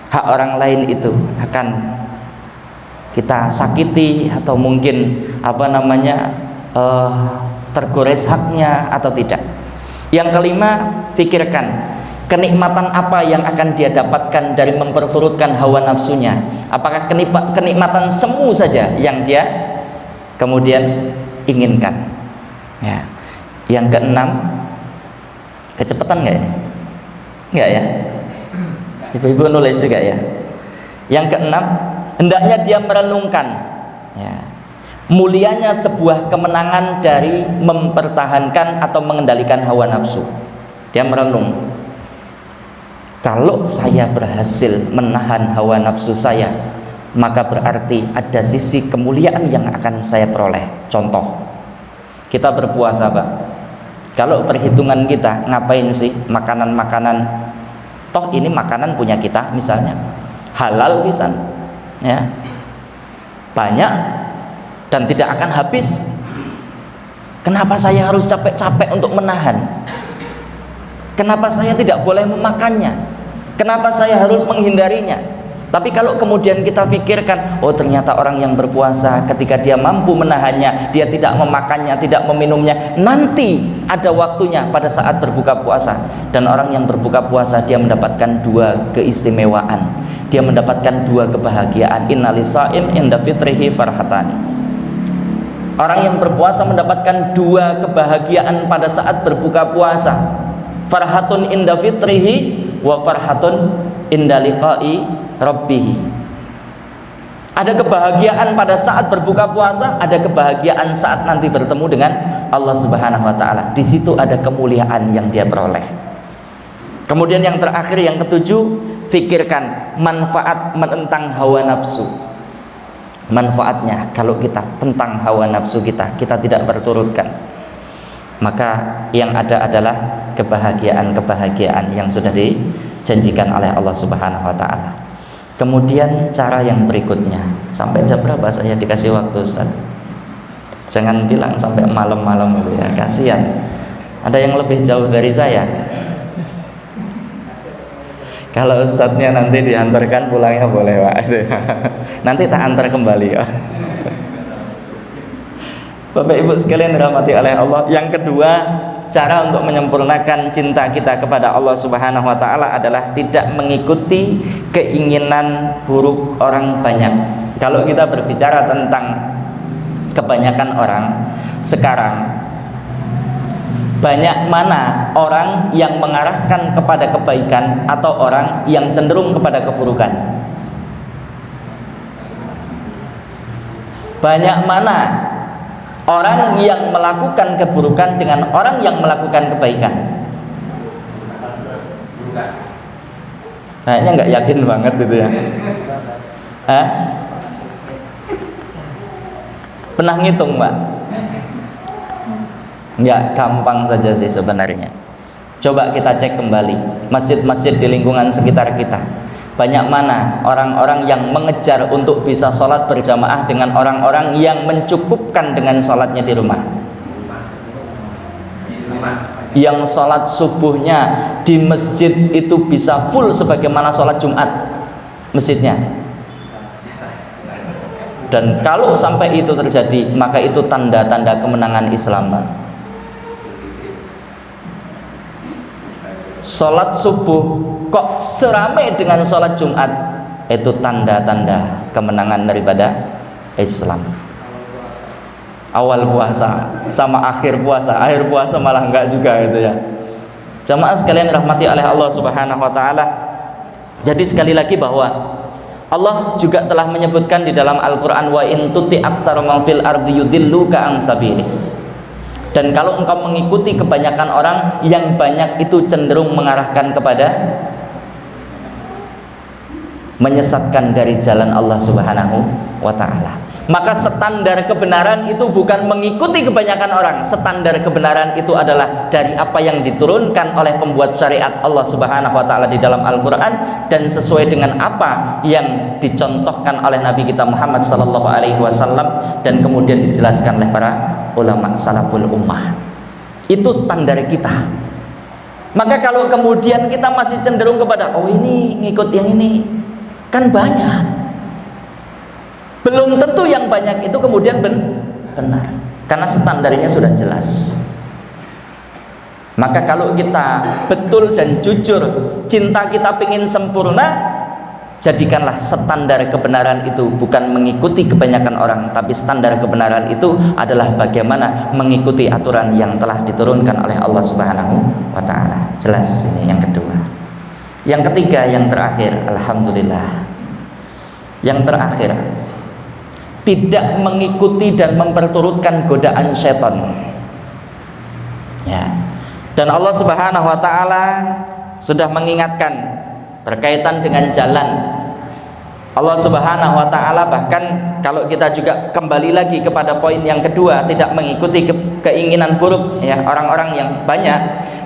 hak orang lain itu akan kita sakiti atau mungkin tergores haknya atau tidak. Yang kelima, pikirkan kenikmatan apa yang akan dia dapatkan dari memperturutkan hawa nafsunya. Apakah kenikmatan semu saja yang dia kemudian inginkan ya. Yang keenam, kecepatan nggak ini? Nggak ya? Ibu-ibu nulis juga ya. Yang keenam, hendaknya dia merenungkan ya, mulianya sebuah kemenangan dari mempertahankan atau mengendalikan hawa nafsu. Dia merenung, kalau saya berhasil menahan hawa nafsu saya, maka berarti ada sisi kemuliaan yang akan saya peroleh. Contoh, kita berpuasa Pak, kalau perhitungan kita ngapain sih makanan-makanan, toh ini makanan punya kita misalnya, halal pisan ya, banyak dan tidak akan habis. Kenapa saya harus capek-capek untuk menahan? Kenapa saya tidak boleh memakannya? Kenapa saya harus menghindarinya? Tapi kalau kemudian kita pikirkan, oh ternyata orang yang berpuasa ketika dia mampu menahannya, dia tidak memakannya, tidak meminumnya, nanti ada waktunya pada saat berbuka puasa. Dan orang yang berbuka puasa, dia mendapatkan dua keistimewaan, dia mendapatkan dua kebahagiaan. Innalisaim inda fitrihi farhatani. Orang yang berpuasa mendapatkan dua kebahagiaan pada saat berbuka puasa, farhatun inda fitrihi wa farhatun inda liqa'i rabbih. Ada kebahagiaan pada saat berbuka puasa, ada kebahagiaan saat nanti bertemu dengan Allah Subhanahu wa taala. Di situ ada kemuliaan yang dia peroleh. Kemudian yang terakhir, yang ketujuh, pikirkan manfaat menentang hawa nafsu. Manfaatnya kalau kita tentang hawa nafsu kita tidak berturutkan, maka yang ada adalah kebahagiaan-kebahagiaan yang sudah dijanjikan oleh Allah Subhanahu wa taala. Kemudian cara yang berikutnya, sampai jam berapa saya dikasih waktu Ustaz? Jangan bilang sampai malam-malam itu ya, kasihan. Ada yang lebih jauh dari saya. Kalau Ustaznya nanti diantarkan pulangnya boleh Pak. Nanti tak antar kembali ya. Bapak Ibu sekalian dirahmati oleh Allah. Yang kedua, cara untuk menyempurnakan cinta kita kepada Allah Subhanahu wa taala adalah tidak mengikuti keinginan buruk orang banyak. Kalau kita berbicara tentang kebanyakan orang sekarang, banyak mana orang yang mengarahkan kepada kebaikan atau orang yang cenderung kepada keburukan? Banyak mana orang yang melakukan keburukan dengan orang yang melakukan kebaikan? Kayaknya nggak yakin banget gitu ya. Hah? Pernah ngitung, Mbak? Nggak, gampang saja sih sebenarnya. Coba kita cek kembali masjid-masjid di lingkungan sekitar kita. Banyak mana orang-orang yang mengejar untuk bisa sholat berjamaah dengan orang-orang yang mencukupkan dengan sholatnya di rumah, yang sholat subuhnya di masjid itu bisa full sebagaimana sholat Jumat masjidnya. Dan kalau sampai itu terjadi, maka itu tanda-tanda kemenangan Islam, Pak. Sholat subuh kok seramai dengan sholat Jumat, itu tanda-tanda kemenangan daripada Islam. Awal puasa sama akhir puasa malah enggak juga gitu ya. Jamaah sekalian rahmati oleh Allah Subhanahu wa taala. Jadi sekali lagi bahwa Allah juga telah menyebutkan di dalam Al-Qur'an, wa in tuti aktsara man fil ardi yudilluka an sabilihi. Dan kalau engkau mengikuti kebanyakan orang, yang banyak itu cenderung mengarahkan kepada menyesatkan dari jalan Allah Subhanahu wa taala. Maka standar kebenaran itu bukan mengikuti kebanyakan orang. Standar kebenaran itu adalah dari apa yang diturunkan oleh pembuat syariat Allah Subhanahu wa taala di dalam Al-Qur'an, dan sesuai dengan apa yang dicontohkan oleh Nabi kita Muhammad sallallahu alaihi wasallam dan kemudian dijelaskan oleh para ulama salaful ummah. Itu standar kita. Maka kalau kemudian kita masih cenderung kepada ini ngikut yang ini, kan banyak. Belum tentu yang banyak itu kemudian benar, karena standarnya sudah jelas. Maka kalau kita betul dan jujur cinta kita ingin sempurna, jadikanlah standar kebenaran itu bukan mengikuti kebanyakan orang, tapi standar kebenaran itu adalah bagaimana mengikuti aturan yang telah diturunkan oleh Allah Subhanahu wa taala. Jelas ini yang kedua. Yang ketiga, yang terakhir, alhamdulillah. Yang terakhir, tidak mengikuti dan memperturutkan godaan setan. Ya. Dan Allah Subhanahu wa taala sudah mengingatkan berkaitan dengan jalan. Allah Subhanahu wa taala bahkan kalau kita juga kembali lagi kepada poin yang kedua, tidak mengikuti keinginan buruk ya orang-orang yang banyak,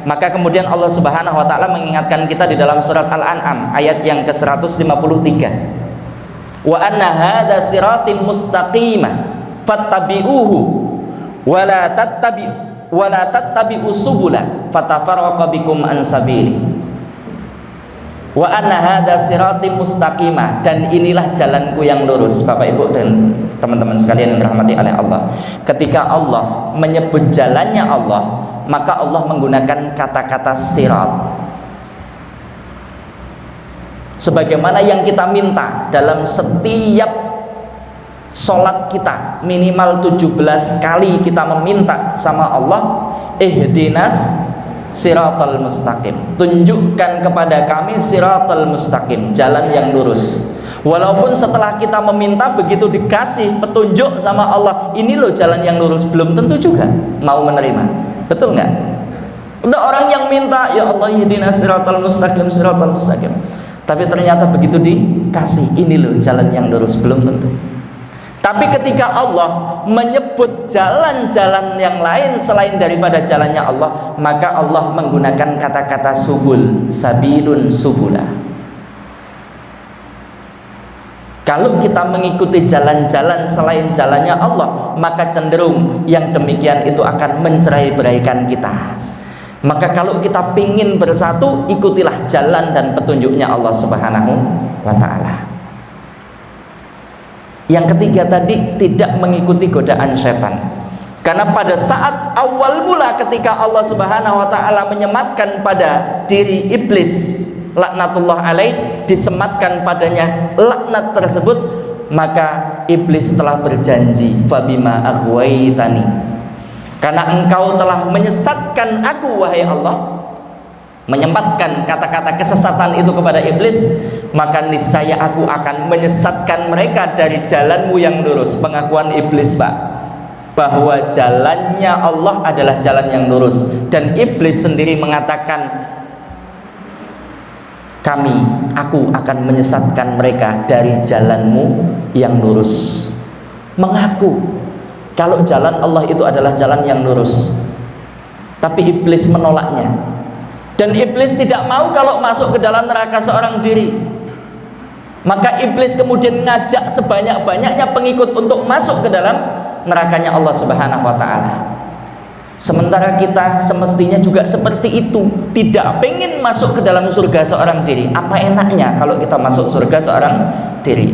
maka kemudian Allah Subhanahu wa taala mengingatkan kita di dalam surat Al-An'am ayat yang ke-153. Wa anna hadza siratim mustaqimah fattabi'uhu wa la tattabi'u subula fatafarraqa bikum an sabili. Wa anna hadza siratim mustaqimah, dan inilah jalanku yang lurus. Bapak Ibu dan teman-teman sekalian yang dirahmati oleh Allah, ketika Allah menyebut jalannya Allah, maka Allah menggunakan kata-kata sirat. Sebagaimana yang kita minta dalam setiap sholat kita, minimal 17 kali kita meminta sama Allah, ihdinas siratal mustaqim, tunjukkan kepada kami siratal mustaqim, jalan yang lurus. Walaupun setelah kita meminta, begitu dikasih petunjuk sama Allah, ini loh jalan yang lurus, belum tentu juga mau menerima. Betul nggak? Udah orang yang minta, ya Allah ihdinas siratal mustaqim, siratal mustaqim, tapi ternyata begitu dikasih, ini loh jalan yang lurus, belum tentu. Tapi ketika Allah menyebut jalan-jalan yang lain selain daripada jalannya Allah, maka Allah menggunakan kata-kata subul, sabilun subula. Kalau kita mengikuti jalan-jalan selain jalannya Allah, maka cenderung yang demikian itu akan mencerai-beraikan kita. Maka kalau kita pingin bersatu, ikutilah jalan dan petunjuknya Allah Subhanahu wa ta'ala. Yang ketiga tadi, tidak mengikuti godaan setan. Karena pada saat awal mula ketika Allah Subhanahu wa taala menyematkan pada diri iblis laknatullah alaih, disematkan padanya laknat tersebut, maka iblis telah berjanji, fabima aghwaytani, karena engkau telah menyesatkan aku wahai Allah, menyematkan kata-kata kesesatan itu kepada iblis, maka niscaya aku akan menyesatkan mereka dari jalanmu yang lurus. Pengakuan iblis, Pak, bahwa jalannya Allah adalah jalan yang lurus, dan iblis sendiri mengatakan, aku akan menyesatkan mereka dari jalanmu yang lurus. Mengaku kalau jalan Allah itu adalah jalan yang lurus, tapi iblis menolaknya, dan iblis tidak mau kalau masuk ke dalam neraka seorang diri. Maka iblis kemudian ngajak sebanyak-banyaknya pengikut untuk masuk ke dalam nerakanya Allah Subhanahu wa taala. Sementara kita semestinya juga seperti itu, tidak pengen masuk ke dalam surga seorang diri. Apa enaknya kalau kita masuk surga seorang diri?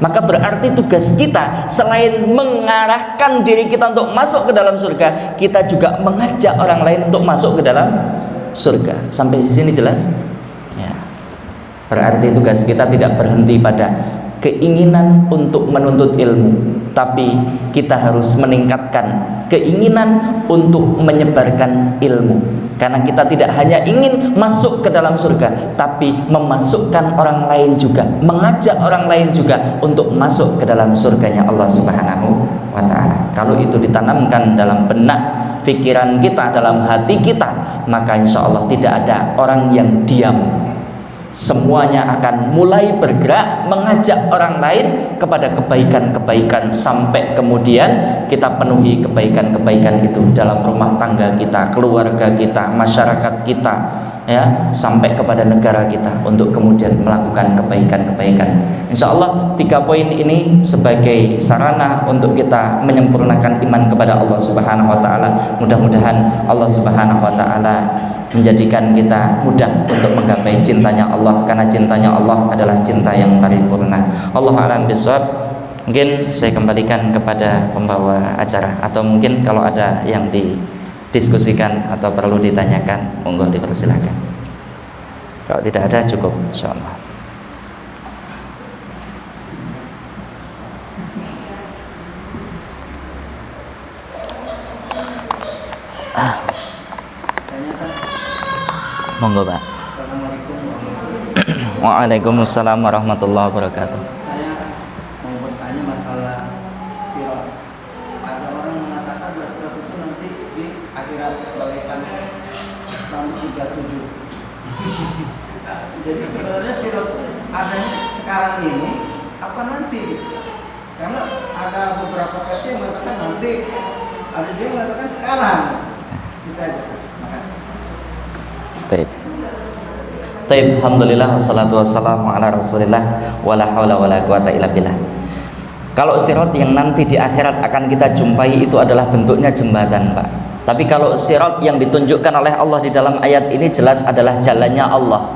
Maka berarti tugas kita selain mengarahkan diri kita untuk masuk ke dalam surga, kita juga mengajak orang lain untuk masuk ke dalam surga. Sampai di sini jelas? Ya. Berarti tugas kita tidak berhenti pada keinginan untuk menuntut ilmu, tapi kita harus meningkatkan keinginan untuk menyebarkan ilmu. Karena kita tidak hanya ingin masuk ke dalam surga, tapi memasukkan orang lain juga, mengajak orang lain juga untuk masuk ke dalam surganya Allah Subhanahu wa ta'ala. Kalau itu ditanamkan dalam benak pikiran kita, dalam hati kita, maka insya Allah tidak ada orang yang diam. Semuanya akan mulai bergerak mengajak orang lain kepada kebaikan-kebaikan, sampai kemudian kita penuhi kebaikan-kebaikan itu dalam rumah tangga kita, keluarga kita, masyarakat kita, ya, sampai kepada negara kita, untuk kemudian melakukan kebaikan-kebaikan. Insya Allah 3 poin ini sebagai sarana untuk kita menyempurnakan iman kepada Allah Subhanahu wa ta'ala. Mudah-mudahan Allah Subhanahu wa ta'ala menjadikan kita mudah untuk menggapai cintanya Allah, karena cintanya Allah adalah cinta yang paripurna. Allah a'lam bishawab. Mungkin saya kembalikan kepada pembawa acara, atau mungkin kalau ada yang didiskusikan atau perlu ditanyakan, monggo dipersilakan. Kalau tidak ada cukup, insyaallah. Monggo, Pak. Waalaikumsalam warahmatullahi wabarakatuh. Saya mau bertanya masalah sirat. Ada orang mengatakan bahwa sirat itu nanti di akhirat bagaikan tahun 37. Jadi sebenarnya sirat adanya sekarang ini apa nanti? Karena ada beberapa versi yang mengatakan nanti, ada juga yang mengatakan sekarang. Kita aja. Baik. Baik, alhamdulillah wassalatu wassalamu ala Rasulillah wala haula wala quwata illa billah. Kalau sirat yang nanti di akhirat akan kita jumpai itu adalah bentuknya jembatan, Pak. Tapi kalau sirat yang ditunjukkan oleh Allah di dalam ayat ini jelas adalah jalannya Allah.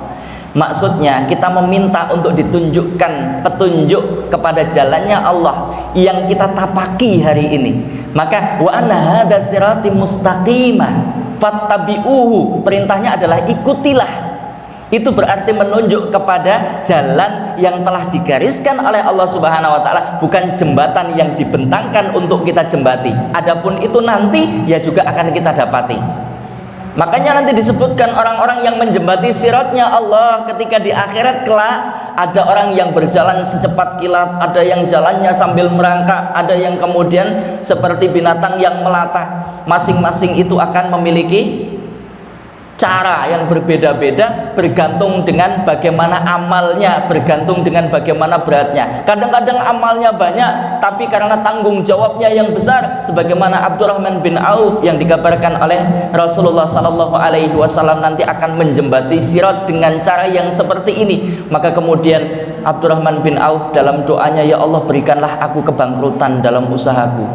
Maksudnya kita meminta untuk ditunjukkan petunjuk kepada jalannya Allah yang kita tapaki hari ini. Maka wa anna hadza sirati mustaqimah fattabi'uhu, perintahnya adalah ikutilah. Itu berarti menunjuk kepada jalan yang telah digariskan oleh Allah Subhanahu wa ta'ala, bukan jembatan yang dibentangkan untuk kita jembati. Adapun itu nanti ya juga akan kita dapati. Makanya nanti disebutkan orang-orang yang menjembati siratnya Allah ketika di akhirat kelak, ada orang yang berjalan secepat kilat, ada yang jalannya sambil merangkak, ada yang kemudian seperti binatang yang melata. Masing-masing itu akan memiliki cara yang berbeda-beda, bergantung dengan bagaimana amalnya, bergantung dengan bagaimana beratnya. Kadang-kadang amalnya banyak, tapi karena tanggung jawabnya yang besar, sebagaimana Abdurrahman bin Auf yang dikabarkan oleh Rasulullah SAW nanti akan menjembati sirat dengan cara yang seperti ini. Maka kemudian Abdurrahman bin Auf dalam doanya, ya Allah berikanlah aku kebangkrutan dalam usahaku.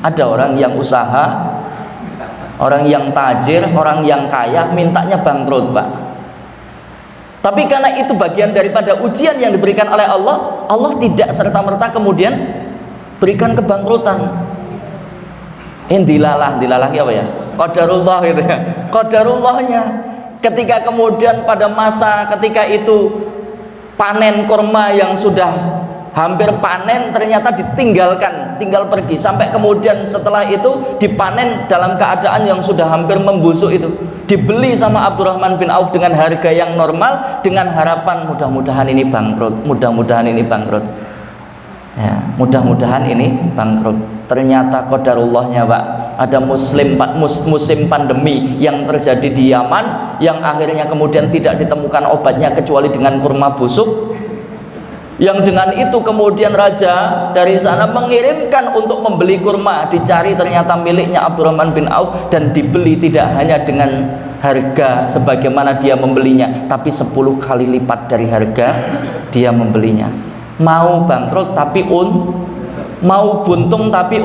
Ada orang yang usaha, orang yang tajir, orang yang kaya, mintanya bangkrut, Pak. Tapi karena itu bagian daripada ujian yang diberikan oleh Allah, Allah tidak serta-merta kemudian berikan kebangkrutan. dilalah apa ya? Qadarullah gitu ya. Qadarullahnya ketika kemudian pada masa ketika itu panen kurma yang sudah hampir panen ternyata ditinggalkan, tinggal pergi, sampai kemudian setelah itu dipanen dalam keadaan yang sudah hampir membusuk, itu dibeli sama Abdurrahman bin Auf dengan harga yang normal, dengan harapan mudah-mudahan ini bangkrut, mudah-mudahan ini bangkrut ya, mudah-mudahan ini bangkrut. Ternyata qadarullahnya Pak, ada musim pandemi yang terjadi di Yaman, yang akhirnya kemudian tidak ditemukan obatnya kecuali dengan kurma busuk, yang dengan itu kemudian raja dari sana mengirimkan untuk membeli kurma, dicari ternyata miliknya Abdurrahman bin Auf, dan dibeli tidak hanya dengan harga sebagaimana dia membelinya, tapi 10 kali lipat dari harga dia membelinya. Mau bangkrut tapi mau buntung tapi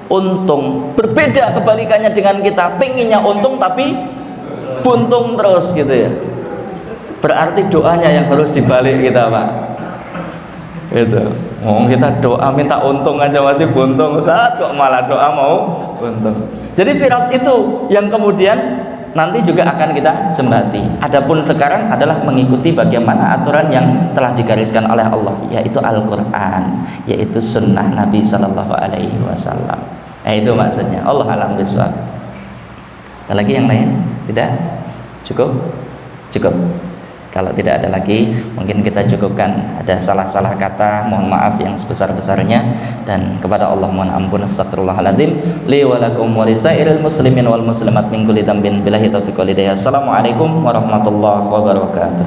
untung. Berbeda kebalikannya dengan kita, pengennya untung tapi buntung terus gitu ya. Berarti doanya yang harus dibalik kita Pak. Gitu. Kita doa minta untung aja masih buntung, saat kok malah doa mau untung. Jadi sirat itu yang kemudian nanti juga akan kita jembati. Adapun sekarang adalah mengikuti bagaimana aturan yang telah digariskan oleh Allah, yaitu Al-Quran, yaitu sunnah Nabi Sallallahu Alaihi Wasallam. Itu maksudnya. Allah alam bisawab. Ada lagi yang lain? Tidak? Cukup? Cukup. Kalau tidak ada lagi, mungkin kita cukupkan. Ada salah-salah kata, mohon maaf yang sebesar-besarnya, dan kepada Allah mohon ampun. Astagfirullahaladzim li wa lakum wa lisairil muslimin wal muslimat min kulli dhanbin billahi taufiq wal hidayah. Assalamualaikum warahmatullahi wabarakatuh.